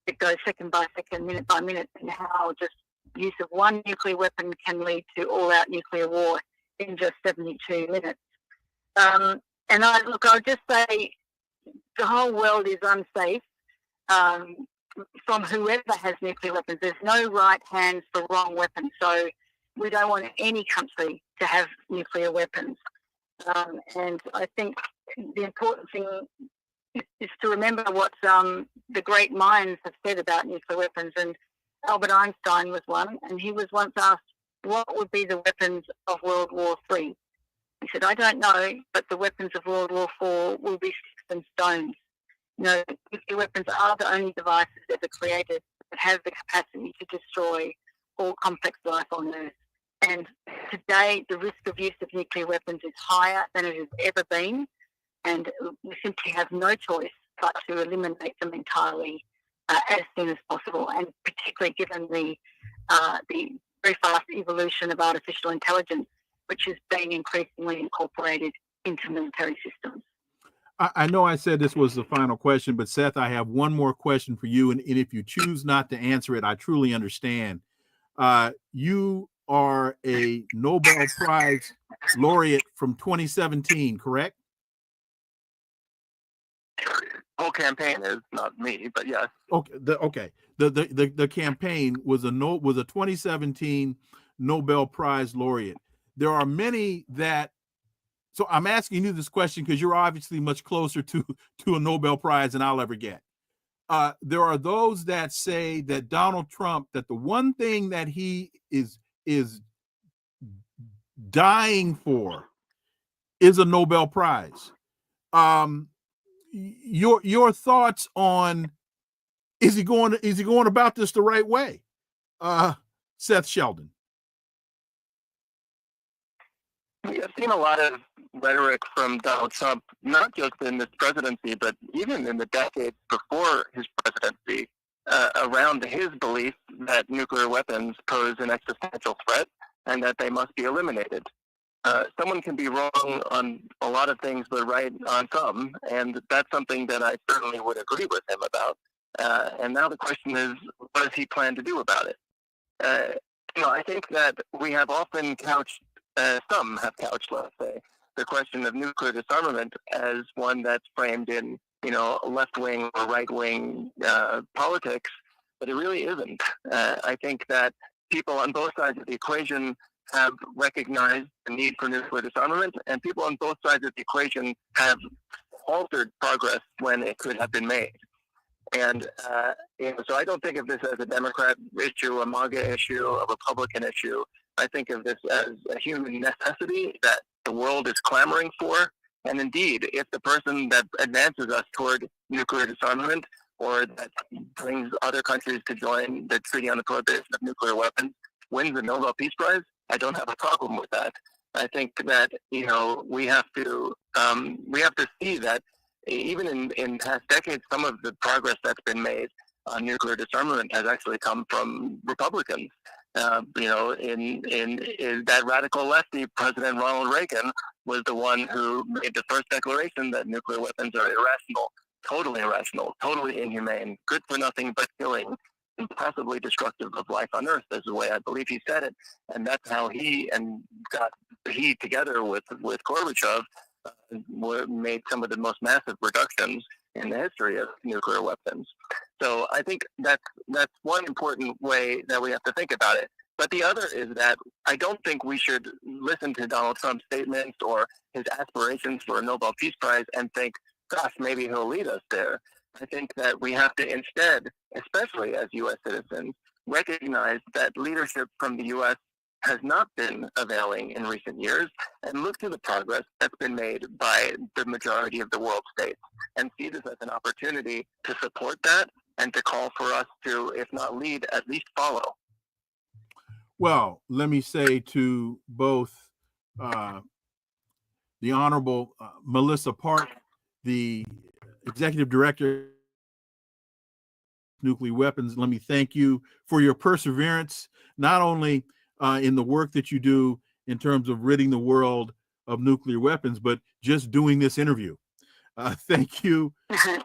It goes second by second, minute by minute, and how just use of one nuclear weapon can lead to all-out nuclear war in just 72 minutes. And I'll just say the whole world is unsafe from whoever has nuclear weapons. There's no right hands for wrong weapons. So we don't want any country to have nuclear weapons. And I think the important thing is to remember what the great minds have said about nuclear weapons. And Albert Einstein was one, and he was once asked, what would be the weapons of World War III? He said, I don't know, but the weapons of World War IV will be sticks and stones. You know, nuclear weapons are the only devices ever created that have the capacity to destroy all complex life on Earth. And today, the risk of use of nuclear weapons is higher than it has ever been, and we simply have no choice but to eliminate them entirely as soon as possible, and particularly given the very fast evolution of artificial intelligence, which is being increasingly incorporated into military systems. I know I said this was the final question, but Seth, I have one more question for you. And if you choose not to answer it, I truly understand. You are a Nobel Prize laureate from 2017, correct? Whole campaign is not me, but yes. Okay. The campaign was a 2017 Nobel Prize laureate. There are many that. So I'm asking you this question because you're obviously much closer to a Nobel Prize than I'll ever get. There are those that say that Donald Trump, that the one thing that he is dying for is a Nobel Prize. Your thoughts on is he going about this the right way? Seth Sheldon. I've seen a lot of rhetoric from Donald Trump, not just in this presidency, but even in the decades before his presidency, around his belief that nuclear weapons pose an existential threat and that they must be eliminated. Someone can be wrong on a lot of things, but right on some, and that's something that I certainly would agree with him about. And now the question is, what does he plan to do about it? I think that we have often couched, some have couched, let's say, the question of nuclear disarmament as one that's framed in, left-wing or right-wing politics, but it really isn't. I think that people on both sides of the equation have recognized the need for nuclear disarmament, and people on both sides of the equation have halted progress when it could have been made. And so I don't think of this as a Democrat issue, a MAGA issue, a Republican issue. I think of this as a human necessity that the world is clamoring for. And indeed, if the person that advances us toward nuclear disarmament or that brings other countries to join the Treaty on the Prohibition of Nuclear Weapons wins the Nobel Peace Prize, I don't have a problem with that. I think that we have to see that even in past decades, some of the progress that's been made on nuclear disarmament has actually come from Republicans. In that radical lefty, President Ronald Reagan was the one who made the first declaration that nuclear weapons are irrational, totally inhumane, good for nothing but killing, and possibly destructive of life on Earth. That's the way I believe he said it, and that's how he together with Gorbachev made some of the most massive reductions in the history of nuclear weapons. So I think that's one important way that we have to think about it. But the other is that I don't think we should listen to Donald Trump's statements or his aspirations for a Nobel Peace Prize and think, gosh, maybe he'll lead us there. I think that we have to instead, especially as U.S. citizens, recognize that leadership from the U.S. has not been availing in recent years, and look to the progress that's been made by the majority of the world states, and see this as an opportunity to support that and to call for us to, if not lead, at least follow. Well, let me say to both the Honorable Melissa Parke, the Executive Director of Nuclear Weapons, let me thank you for your perseverance, not only in the work that you do in terms of ridding the world of nuclear weapons, but just doing this interview. Thank you.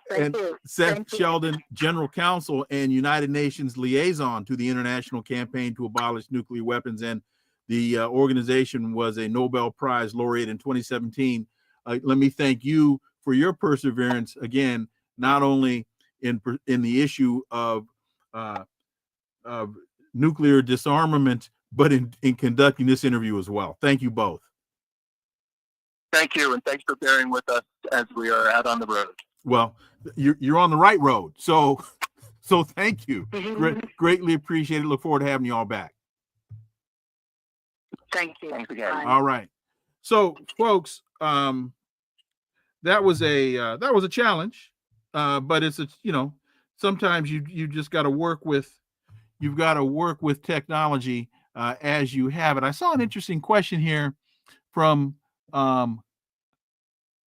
Thank you. Seth Sheldon, General Counsel and United Nations Liaison to the International Campaign to Abolish Nuclear Weapons, and the organization was a Nobel Prize laureate in 2017. Let me thank you for your perseverance, again, not only in the issue of nuclear disarmament, but in conducting this interview as well. Thank you both. Thank you, and thanks for bearing with us as we are out on the road. Well, you're on the right road. So thank you. Greatly appreciate it. Look forward to having you all back. Thank you. Thanks again. Bye. All right. So, folks, that was a challenge, but it's sometimes you just got to work with technology as you have it. I saw an interesting question here from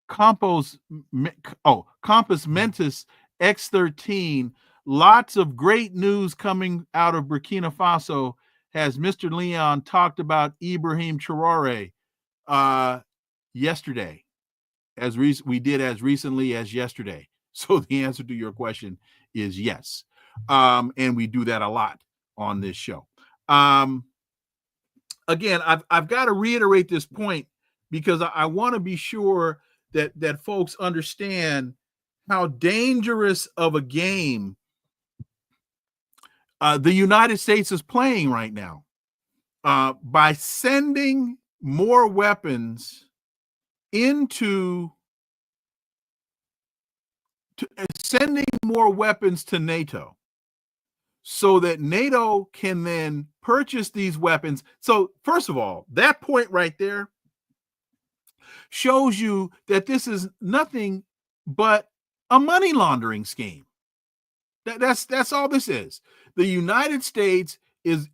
Compass Mentis X13. Lots of great news coming out of Burkina Faso. Has Mr. Leon talked about Ibrahim Traore yesterday, as we did as recently as yesterday? So the answer to your question is yes. And we do that a lot on this show. Again, I've got to reiterate this point because I want to be sure that folks understand how dangerous of a game the United States is playing right now by sending more weapons to NATO, so that NATO can then purchase these weapons. So first of all, that point right there shows you that this is nothing but a money laundering scheme. That's all this is. The United States is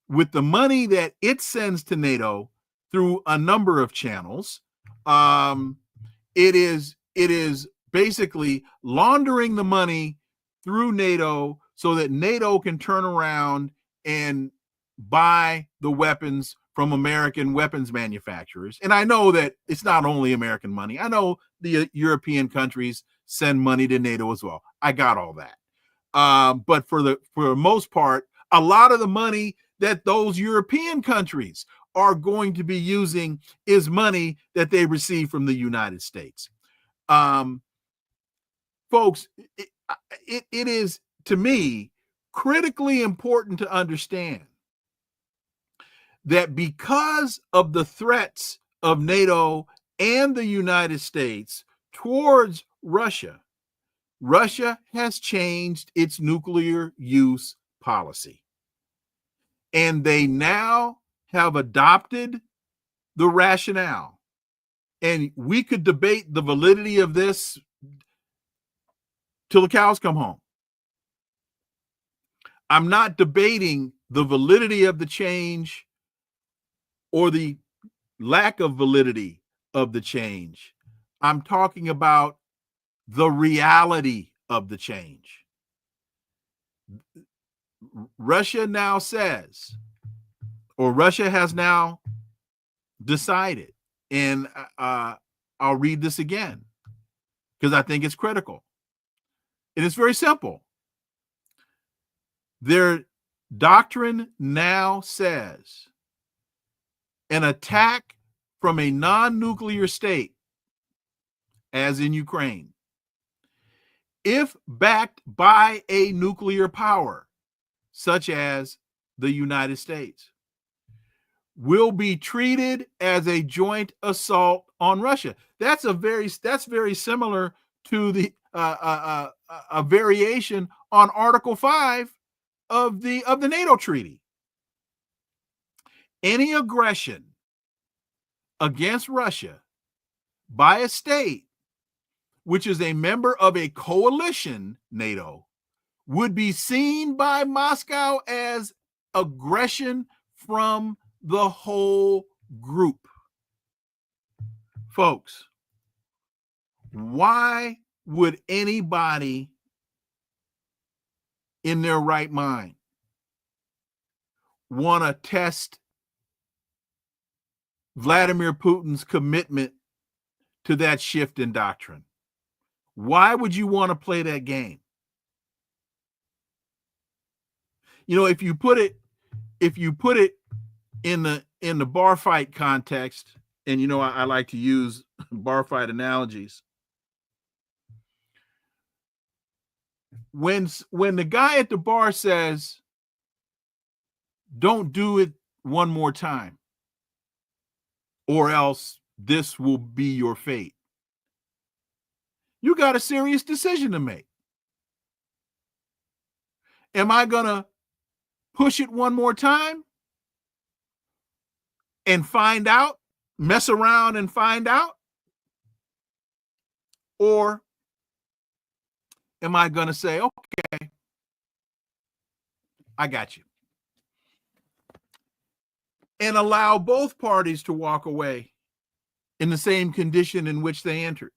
with the money that it sends to NATO through a number of channels. It is basically laundering the money through NATO so that NATO can turn around and buy the weapons from American weapons manufacturers. And I know that it's not only American money. I know the European countries send money to NATO as well. I got all that. But for the most part, a lot of the money that those European countries are going to be using is money that they receive from the United States. Folks, it is, to me, critically important to understand that because of the threats of NATO and the United States towards Russia, Russia has changed its nuclear use policy. And they now have adopted the rationale. And we could debate the validity of this till the cows come home. I'm not debating the validity of the change or the lack of validity of the change. I'm talking about the reality of the change. Russia now says, or Russia has now decided, and I'll read this again because I think it's critical. And it's very simple. Their doctrine now says an attack from a non-nuclear state, as in Ukraine, if backed by a nuclear power, such as the United States, will be treated as a joint assault on Russia. That's very similar to the a variation on Article 5 of the NATO treaty. Any aggression against Russia by a state which is a member of a coalition, NATO, would be seen by Moscow as aggression from the whole group. Folks, why would anybody in their right mind want to test Vladimir Putin's commitment to that shift in doctrine? Why would you want to play that game? You know, if you put it in the bar fight context, and you know I like to use bar fight analogies. When the guy at the bar says, "Don't do it one more time, or else this will be your fate. You got a serious decision to make. Am I going to push it one more time and find out, mess around and find out? Or am I going to say, okay, I got you, and allow both parties to walk away in the same condition in which they entered?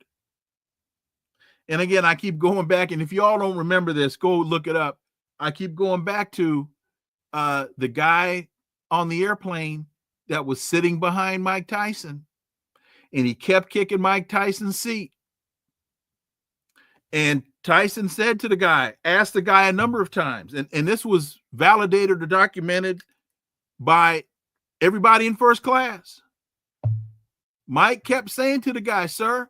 And again, I keep going back, and if you all don't remember this, go look it up. I keep going back to the guy on the airplane that was sitting behind Mike Tyson, and he kept kicking Mike Tyson's seat. And Tyson said to the guy, asked the guy a number of times, and this was validated or documented by everybody in first class. Mike kept saying to the guy, sir,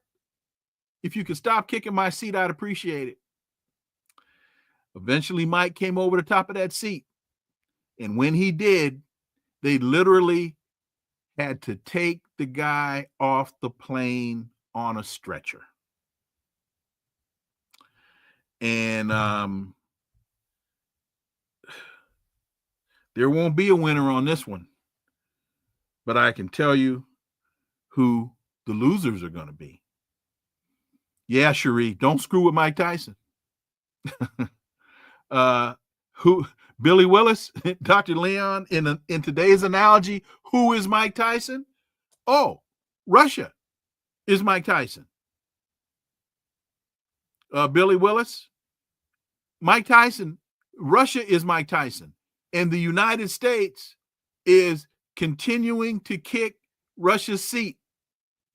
if you could stop kicking my seat, I'd appreciate it. Eventually, Mike came over the top of that seat. And when he did, they literally had to take the guy off the plane on a stretcher. And there won't be a winner on this one. But I can tell you who the losers are going to be. Yeah, Cherie, don't screw with Mike Tyson. Who? Billy Willis, Dr. Leon, in today's analogy, who is Mike Tyson? Oh, Russia is Mike Tyson. Billy Willis, Mike Tyson, Russia is Mike Tyson. And the United States is continuing to kick Russia's seat,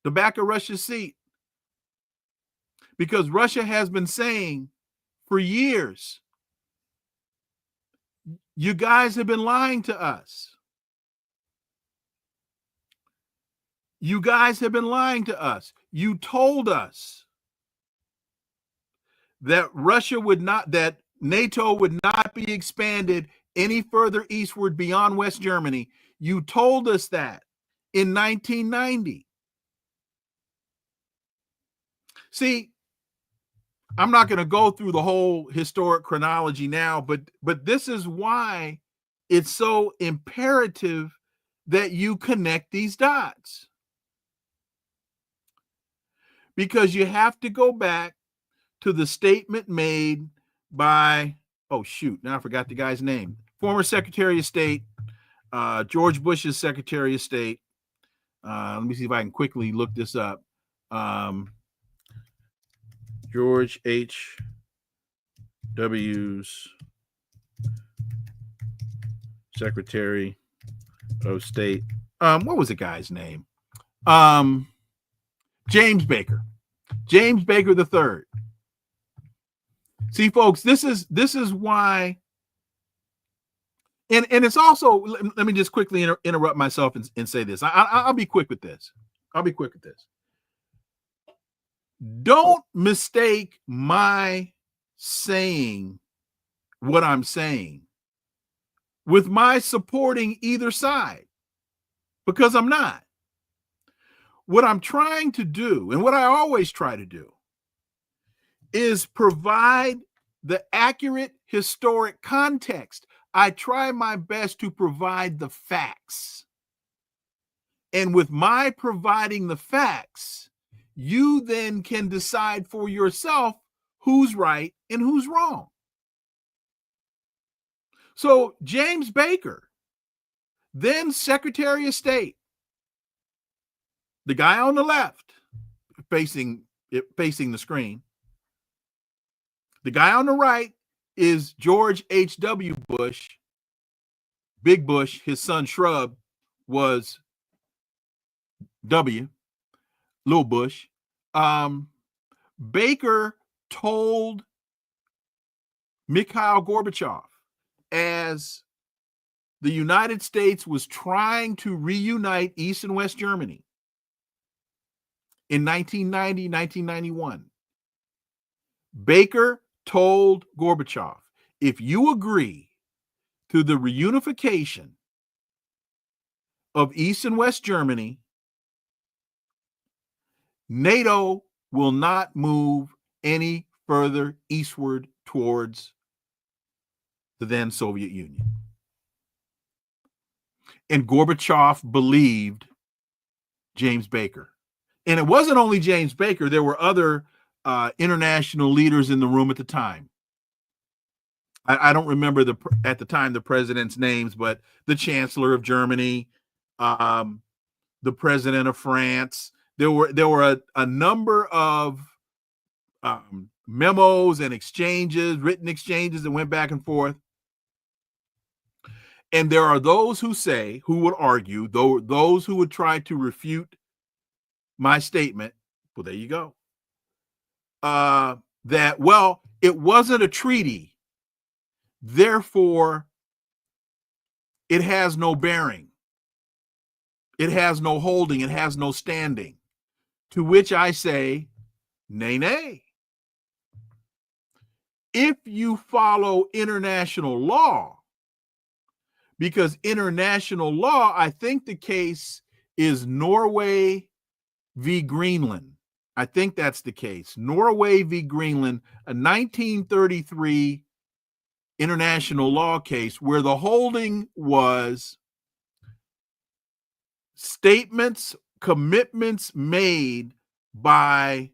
the back of Russia's seat. Because Russia has been saying for years, you guys have been lying to us. You guys have been lying to us. You told us that Russia would not, that NATO would not be expanded any further eastward beyond West Germany. You told us that in 1990. See, I'm not going to go through the whole historic chronology now, but this is why it's so imperative that you connect these dots. Because you have to go back to the statement made by, oh shoot, now I forgot the guy's name. Former Secretary of State, George Bush's Secretary of State. Let me see if I can quickly look this up. George H.W.'s Secretary of State. What was the guy's name? James Baker. James Baker III. See, folks, this is why, and it's also, let me just quickly interrupt myself and say this. I'll be quick with this. Don't mistake my saying what I'm saying with my supporting either side, because I'm not. What I'm trying to do, and what I always try to do, is provide the accurate historic context. I try my best to provide the facts. And with my providing the facts, you then can decide for yourself who's right and who's wrong. So James Baker, then Secretary of State, the guy on the left facing the screen, the guy on the right is George H.W. Bush, Big Bush. His son Shrub was W. Little Bush. Baker told Mikhail Gorbachev, as the United States was trying to reunite East and West Germany in 1990, 1991, Baker told Gorbachev, if you agree to the reunification of East and West Germany, NATO will not move any further eastward towards the then Soviet Union. And Gorbachev believed James Baker. And it wasn't only James Baker, there were other international leaders in the room at the time. I don't remember at the time the president's names, but the Chancellor of Germany, the President of France. There were a number of memos and exchanges, written exchanges that went back and forth. And there are those who would argue, those who would try to refute my statement. Well, there you go. That, well, it wasn't a treaty. Therefore, it has no bearing. It has no holding. It has no standing. To which I say, nay, nay. If you follow international law, because international law, I think the case is Norway v. Greenland. I think that's the case. Norway v. Greenland, a 1933 international law case where the holding was statements, commitments made by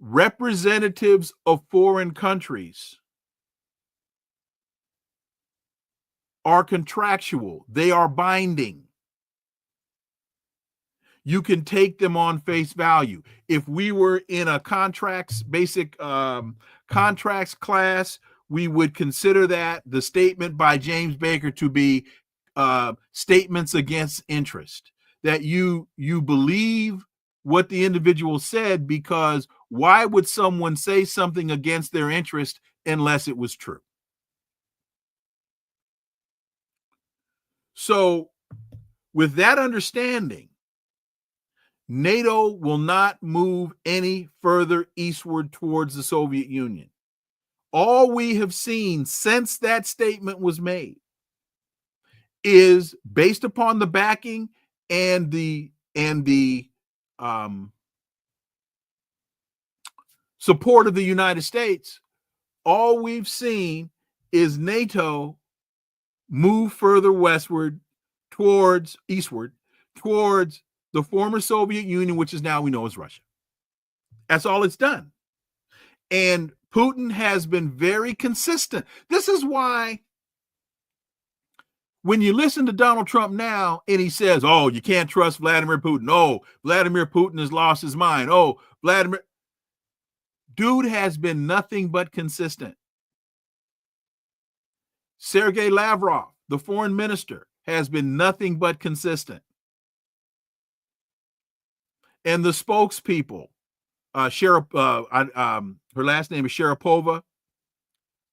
representatives of foreign countries are contractual. They are binding. You can take them on face value. If we were in a basic contracts class, we would consider that the statement by James Baker to be statements against interest, that you believe what the individual said, because why would someone say something against their interest unless it was true? So with that understanding, NATO will not move any further eastward towards the Soviet Union. All we have seen since that statement was made is, based upon the backing and the support of the United States, all we've seen is NATO move further eastward towards the former Soviet Union, which is now we know as Russia. That's all it's done. And Putin has been very consistent. This is why when you listen to Donald Trump now and he says, oh, you can't trust Vladimir Putin. Oh, Vladimir Putin has lost his mind. Oh, dude has been nothing but consistent. Sergei Lavrov, the foreign minister, has been nothing but consistent. And the spokespeople, her last name is Sharapova,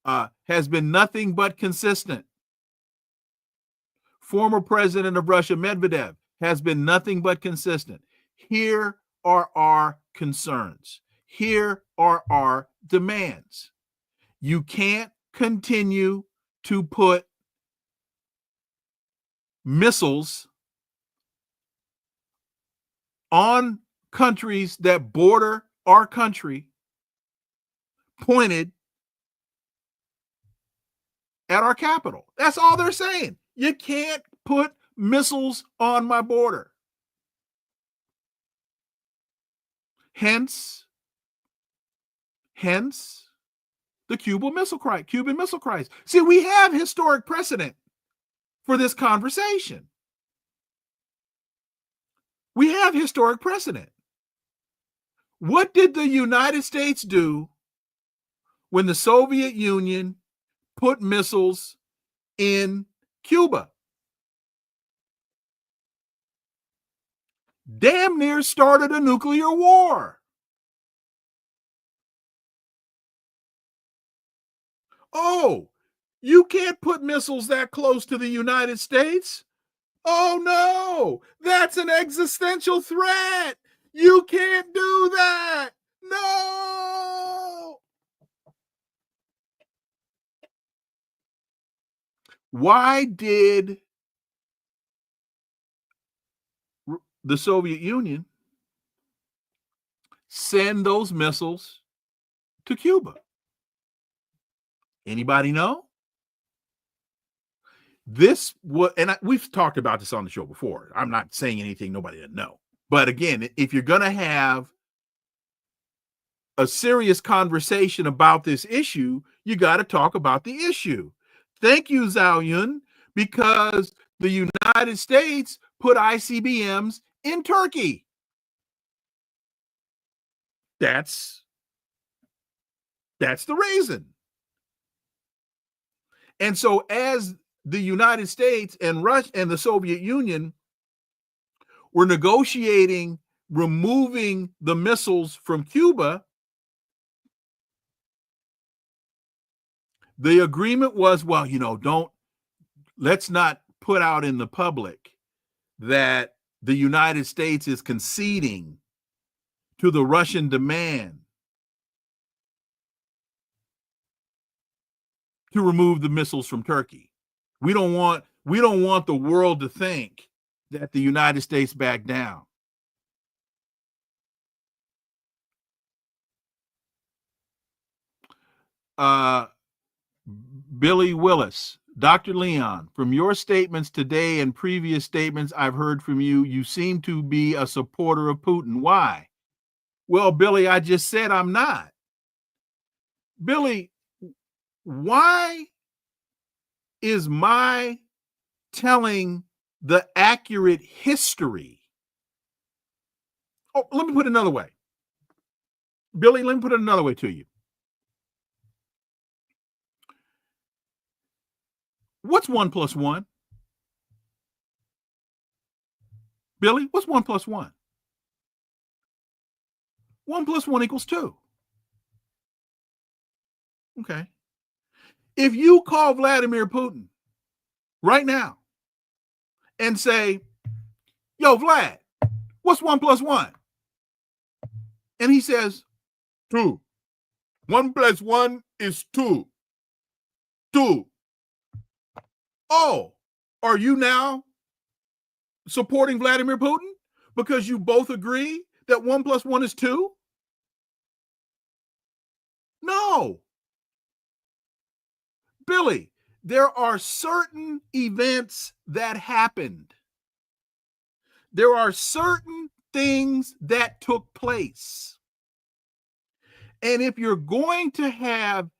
has been nothing but consistent. Former president of Russia, Medvedev, has been nothing but consistent. Here are our concerns. Here are our demands. You can't continue to put missiles on countries that border our country pointed at our capital. That's all they're saying. You can't put missiles on my border. Hence the Cuban Missile Crisis. See, we have historic precedent for this conversation. We have historic precedent. What did the United States do when the Soviet Union put missiles in Cuba? Damn near started a nuclear war. Oh, you can't put missiles that close to the United States? Oh no, that's an existential threat. You can't do that. No. Why did the Soviet Union send those missiles to Cuba? Anybody know? We've talked about this on the show before. I'm not saying anything nobody didn't know. But again, if you're going to have a serious conversation about this issue, you got to talk about the issue. Thank you, Zhao Yun, because the United States put ICBMs in Turkey. That's the reason. And so as the United States and Russia and the Soviet Union were negotiating removing the missiles from Cuba, the agreement was, well, let's not put out in the public that the United States is conceding to the Russian demand to remove the missiles from Turkey. We don't want the world to think that the United States backed down. Billy Willis, Dr. Leon, from your statements today and previous statements I've heard from you, you seem to be a supporter of Putin. Why? Well, Billy, I just said I'm not. Billy, why is my telling the accurate history? Oh, let me put it another way. Billy, let me put it another way to you. What's 1 + 1? Billy, what's 1 + 1? 1 + 1 = 2. Okay. If you call Vladimir Putin right now and say, yo, Vlad, what's 1 + 1? And he says, 2. 1 + 1 is 2. 2. Oh, are you now supporting Vladimir Putin because you both agree that 1 + 1 is 2? No. Billy, there are certain events that happened. There are certain things that took place. And if you're going to have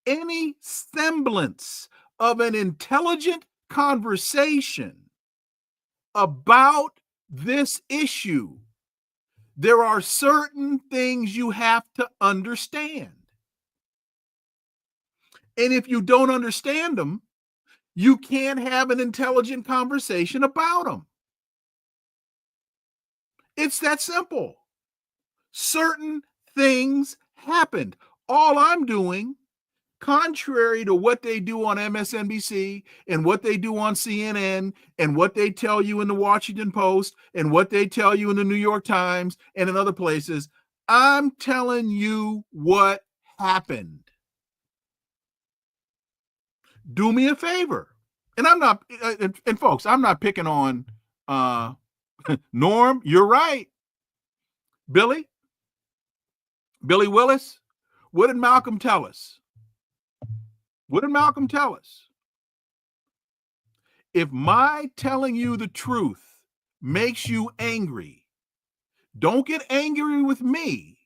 any semblance of an intelligent conversation about this issue, there are certain things you have to understand. And if you don't understand them, you can't have an intelligent conversation about them. It's that simple. Certain things happened. All I'm doing, contrary to what they do on MSNBC and what they do on CNN and what they tell you in the Washington Post and what they tell you in the New York Times and in other places, I'm telling you what happened. Do me a favor. And I'm not, and folks, I'm not picking on Norm. You're right. Billy Willis, what did Malcolm tell us? What did Malcolm tell us? If my telling you the truth makes you angry, don't get angry with me.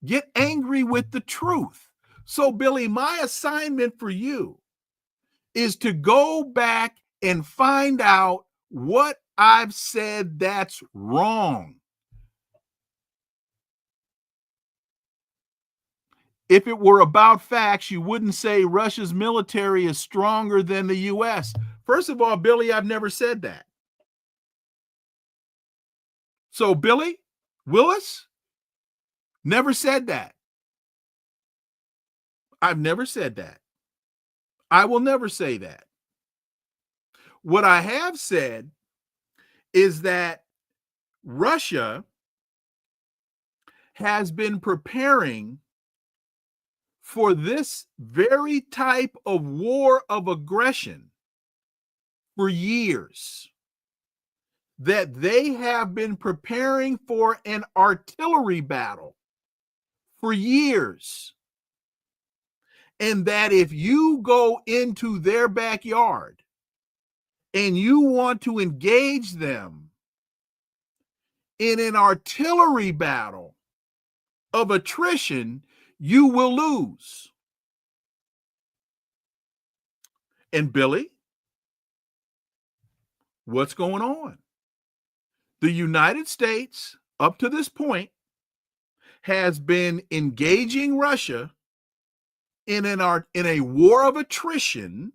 Get angry with the truth. So, Billy, my assignment for you is to go back and find out what I've said that's wrong. If it were about facts, you wouldn't say Russia's military is stronger than the U.S. First of all, Billy, I've never said that. So, Billy Willis, never said that. I've never said that. I will never say that. What I have said is that Russia has been preparing for this very type of war of aggression for years. That they have been preparing for an artillery battle for years. And that if you go into their backyard and you want to engage them in an artillery battle of attrition, you will lose. And Billy, what's going on? The United States, up to this point, has been engaging Russia in a war of attrition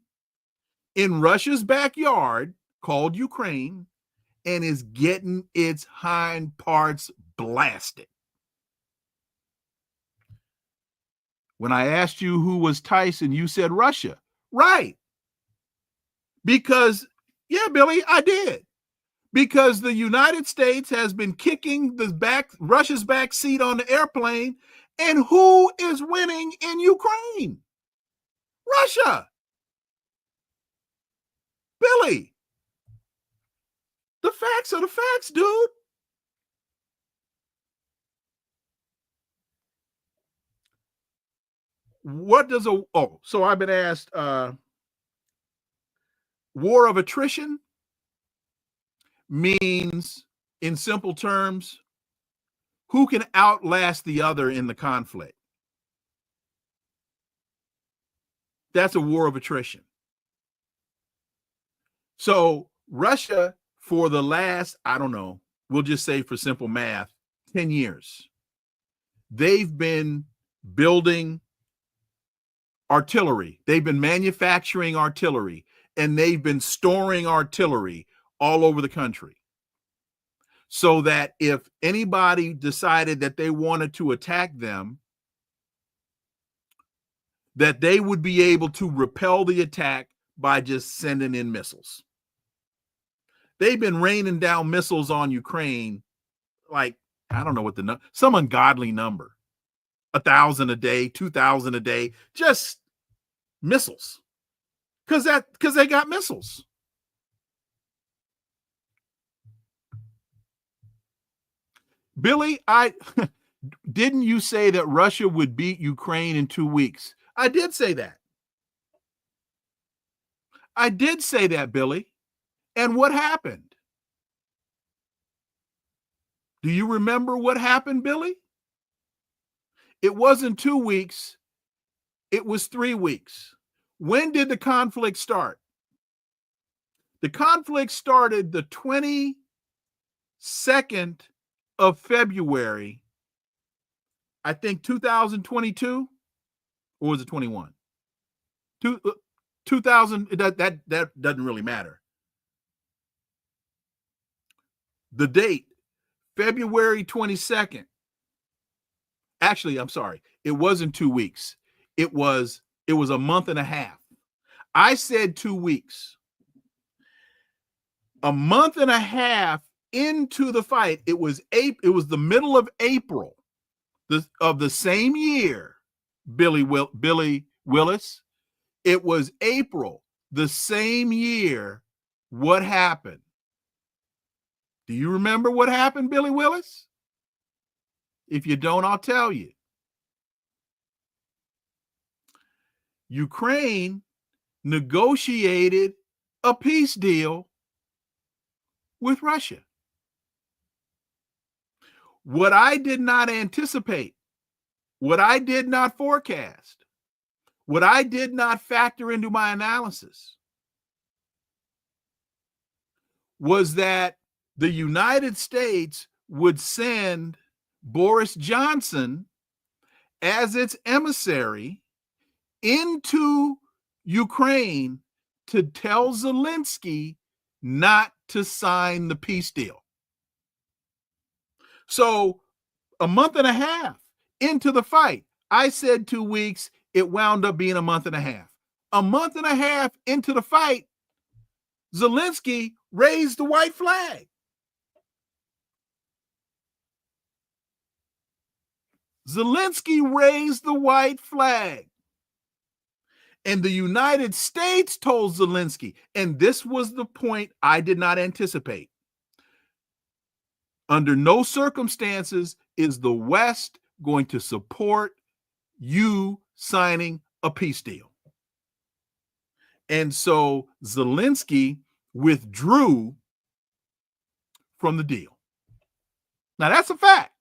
in Russia's backyard called Ukraine, and is getting its hind parts blasted. When I asked you who was Tyson, you said Russia. Right. Because, yeah, Billy, I did. Because the United States has been kicking Russia's back seat on the airplane. And who is winning in Ukraine? Russia. Billy, the facts are the facts, dude. What does so I've been asked, war of attrition means, in simple terms, who can outlast the other in the conflict. That's a war of attrition. So Russia, for the last, I don't know, we'll just say for simple math, 10 years, they've been building artillery. They've been manufacturing artillery, and they've been storing artillery all over the country. So that if anybody decided that they wanted to attack them, that they would be able to repel the attack by just sending in missiles. They've been raining down missiles on Ukraine, like, I don't know what some ungodly number, 1,000 a day, 2,000 a day, just missiles, because they got missiles. Billy, didn't you say that Russia would beat Ukraine in 2 weeks? I did say that. I did say that, Billy. And what happened? Do you remember what happened, Billy? It wasn't 2 weeks. It was 3 weeks. When did the conflict start? The conflict started the 22nd of February, I think 2022, or was it 21? 2000, that doesn't really matter. The date, February 22nd. Actually, I'm sorry. It wasn't 2 weeks. It was a month and a half. I said 2 weeks. A month and a half into the fight, it was the middle of April of the same year, Billy Willis. It was April the same year. What happened? Do you remember what happened, Billy Willis? If you don't, I'll tell you. Ukraine negotiated a peace deal with Russia. What I did not anticipate, what I did not forecast, what I did not factor into my analysis was that the United States would send Boris Johnson as its emissary into Ukraine to tell Zelensky not to sign the peace deal. So a month and a half into the fight, I said 2 weeks, it wound up being a month and a half. A month and a half into the fight, Zelensky raised the white flag. Zelensky raised the white flag. And the United States told Zelensky, and this was the point I did not anticipate. Under no circumstances is the West going to support you signing a peace deal. And so Zelensky withdrew from the deal. Now, that's a fact.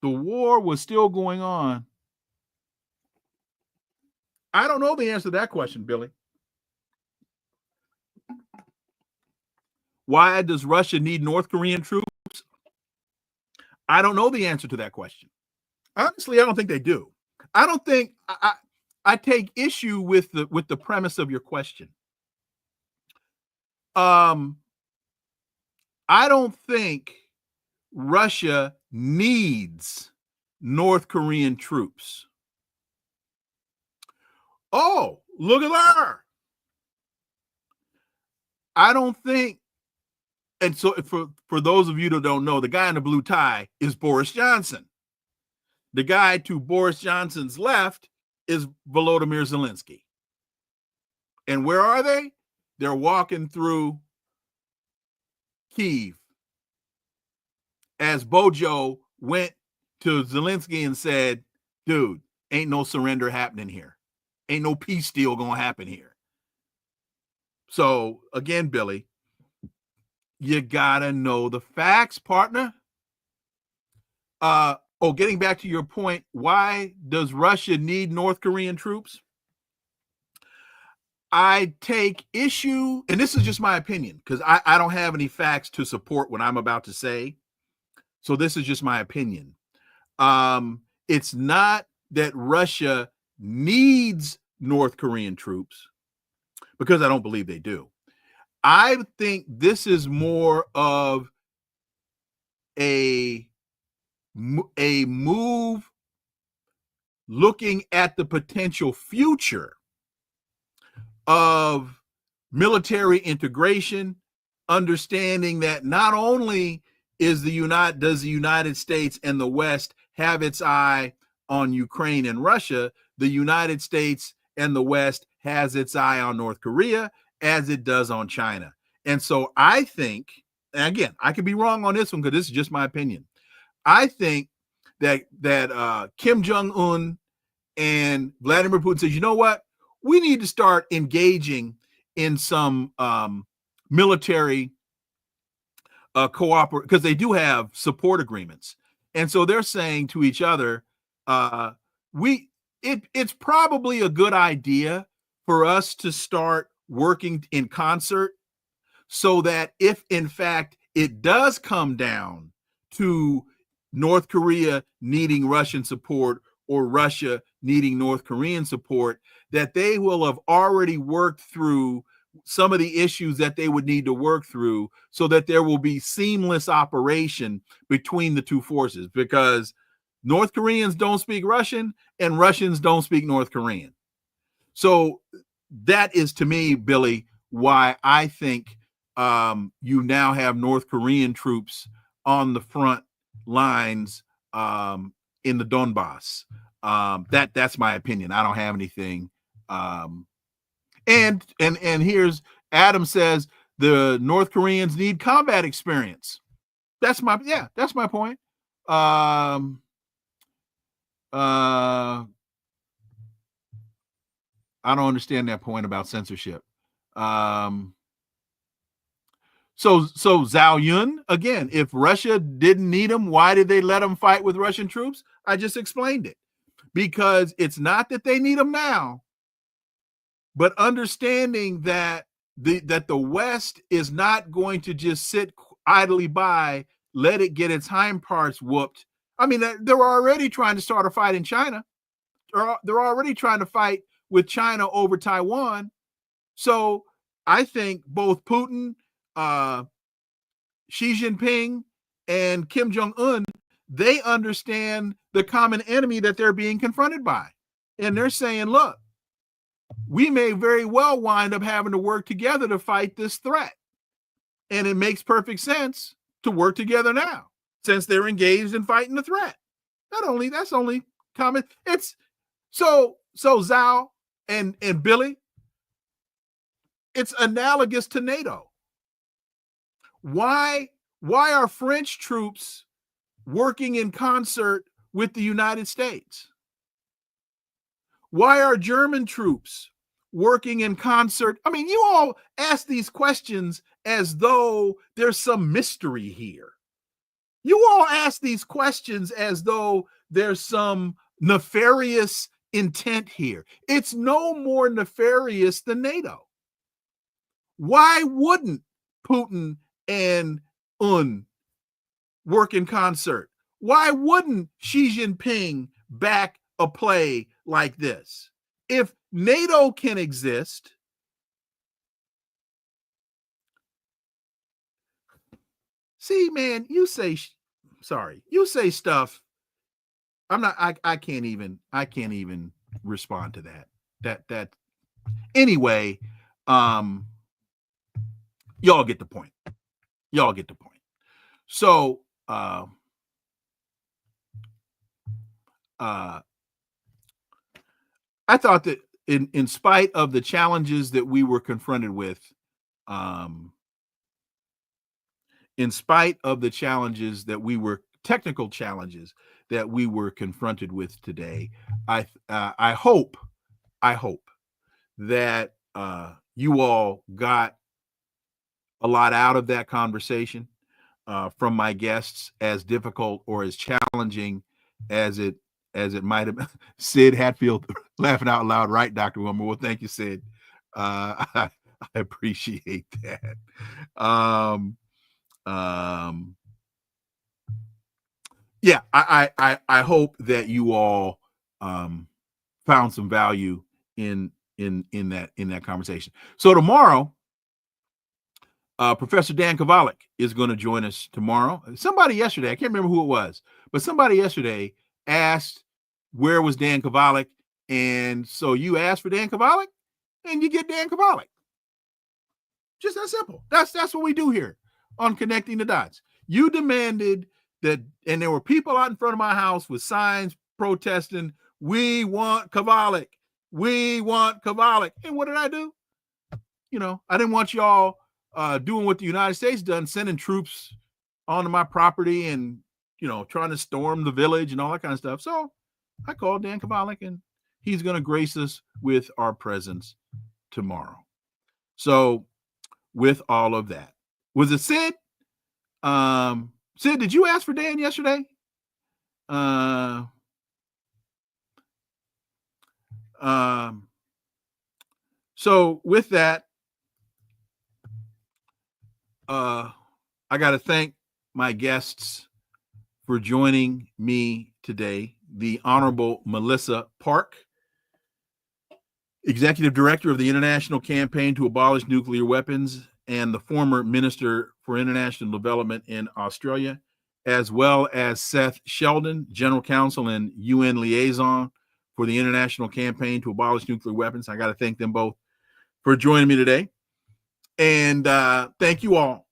The war was still going on. I don't know the answer to that question, Billy. Why does Russia need North Korean troops? I don't know the answer to that question. Honestly, I don't think they do. I don't think I take issue with the premise of your question. I don't think Russia needs North Korean troops. Oh, look at her. I don't think, and so for those of you that don't know, the guy in the blue tie is Boris Johnson. The guy to Boris Johnson's left is Volodymyr Zelensky. And where are they? They're walking through Kyiv. As Bojo went to Zelensky and said, dude, ain't no surrender happening here. Ain't no peace deal going to happen here. So again, Billy, you got to know the facts, partner. Getting back to your point, why does Russia need North Korean troops? I take issue, and this is just my opinion, because I don't have any facts to support what I'm about to say. So this is just my opinion. It's not that Russia needs North Korean troops, because I don't believe they do. I think this is more of a move looking at the potential future of military integration, understanding that not only does the United States and the West have its eye on Ukraine and Russia, the United States and the West has its eye on North Korea, as it does on China. And so I think, and again, I could be wrong on this one because this is just my opinion. I think that Kim Jong-un and Vladimir Putin says, you know what? We need to start engaging in some military cooperation, because they do have support agreements. And so they're saying to each other, it's probably a good idea for us to start working in concert, so that if in fact it does come down to North Korea needing Russian support or Russia needing North Korean support, that they will have already worked through some of the issues that they would need to work through, so that there will be seamless operation between the two forces, because North Koreans don't speak Russian and Russians don't speak North Korean. So that is, to me, Billy, why I think you now have North Korean troops on the front lines in the Donbass. That's my opinion. I don't have anything. And here's Adam says the North Koreans need combat experience. That's my point. I don't understand that point about censorship. So Zhao Yun, again, if Russia didn't need them, why did they let them fight with Russian troops? I just explained it. Because it's not that they need them now, but understanding that the West is not going to just sit idly by, let it get its hind parts whooped. I mean, they're already trying to start a fight in China. They're already trying to fight with China over Taiwan. So I think both Putin, Xi Jinping, and Kim Jong-un, they understand the common enemy that they're being confronted by. And they're saying, look, we may very well wind up having to work together to fight this threat. And it makes perfect sense to work together now, since they're engaged in fighting the threat. That's only common. It's so Zhao and Billy, it's analogous to NATO. Why are French troops working in concert with the United States? Why are German troops working in concert? I mean, you all ask these questions as though there's some mystery here. You all ask these questions as though there's some nefarious intent here. It's no more nefarious than NATO. Why wouldn't Putin and work in concert? Why wouldn't Xi Jinping back a play like this? If NATO can exist, see, man, you say stuff. I can't even respond to that. Anyway, y'all get the point. So, I thought that in spite of the challenges that we were confronted with, technical challenges that we were confronted with today, I hope that you all got a lot out of that conversation from my guests, as difficult or as challenging as it might have been. Sid Hatfield laughing out loud, right, Dr. Wilmer? Well, thank you, Sid. I appreciate that. Yeah, I hope that you all found some value in that conversation. So tomorrow, Professor Dan Kovalik is going to join us tomorrow. Somebody yesterday, I can't remember who it was, but somebody yesterday asked, where was Dan Kovalik? And so you ask for Dan Kovalik and you get Dan Kovalik. Just that simple. That's what we do here on Connecting the Dots. You demanded that, and there were people out in front of my house with signs protesting, we want Kovalik. We want Kovalik. And what did I do? I didn't want y'all doing what the United States done, sending troops onto my property and, trying to storm the village and all that kind of stuff. So I called Dan Kovalik, and he's going to grace us with our presence tomorrow. So with all of that, was it Sid? Sid, did you ask for Dan yesterday? So with that, I got to thank my guests for joining me today. The Honorable Melissa Parke, Executive Director of the International Campaign to Abolish Nuclear Weapons and the former Minister for International Development in Australia, as well as Seth Sheldon, General Counsel and UN Liaison for the International Campaign to Abolish Nuclear Weapons. I got to thank them both for joining me today. And thank you all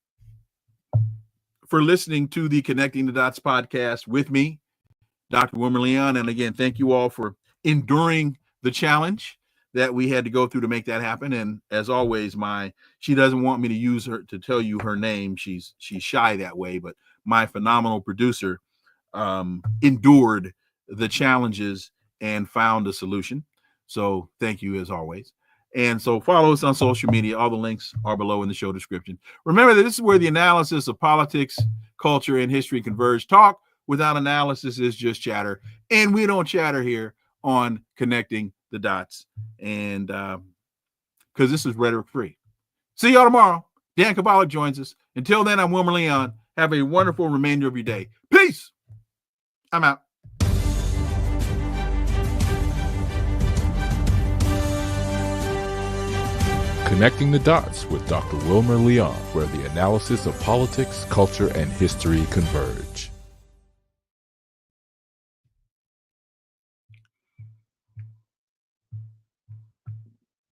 for listening to the Connecting the Dots podcast with me, Dr. Wilmer Leon. And again, thank you all for enduring the challenge that we had to go through to make that happen. And as always, she doesn't want me to use her to tell you her name. She's shy that way, but my phenomenal producer endured the challenges and found a solution. So thank you as always. And so follow us on social media. All the links are below in the show description. Remember that this is where the analysis of politics, culture, and history converge. Talk without analysis is just chatter. And we don't chatter here on Connecting the Dots. And because this is rhetoric free. See y'all tomorrow. Dan Kovalik joins us. Until then, I'm Wilmer Leon. Have a wonderful remainder of your day. Peace. I'm out. Connecting the Dots with Dr. Wilmer Leon, where the analysis of politics, culture, and history converge.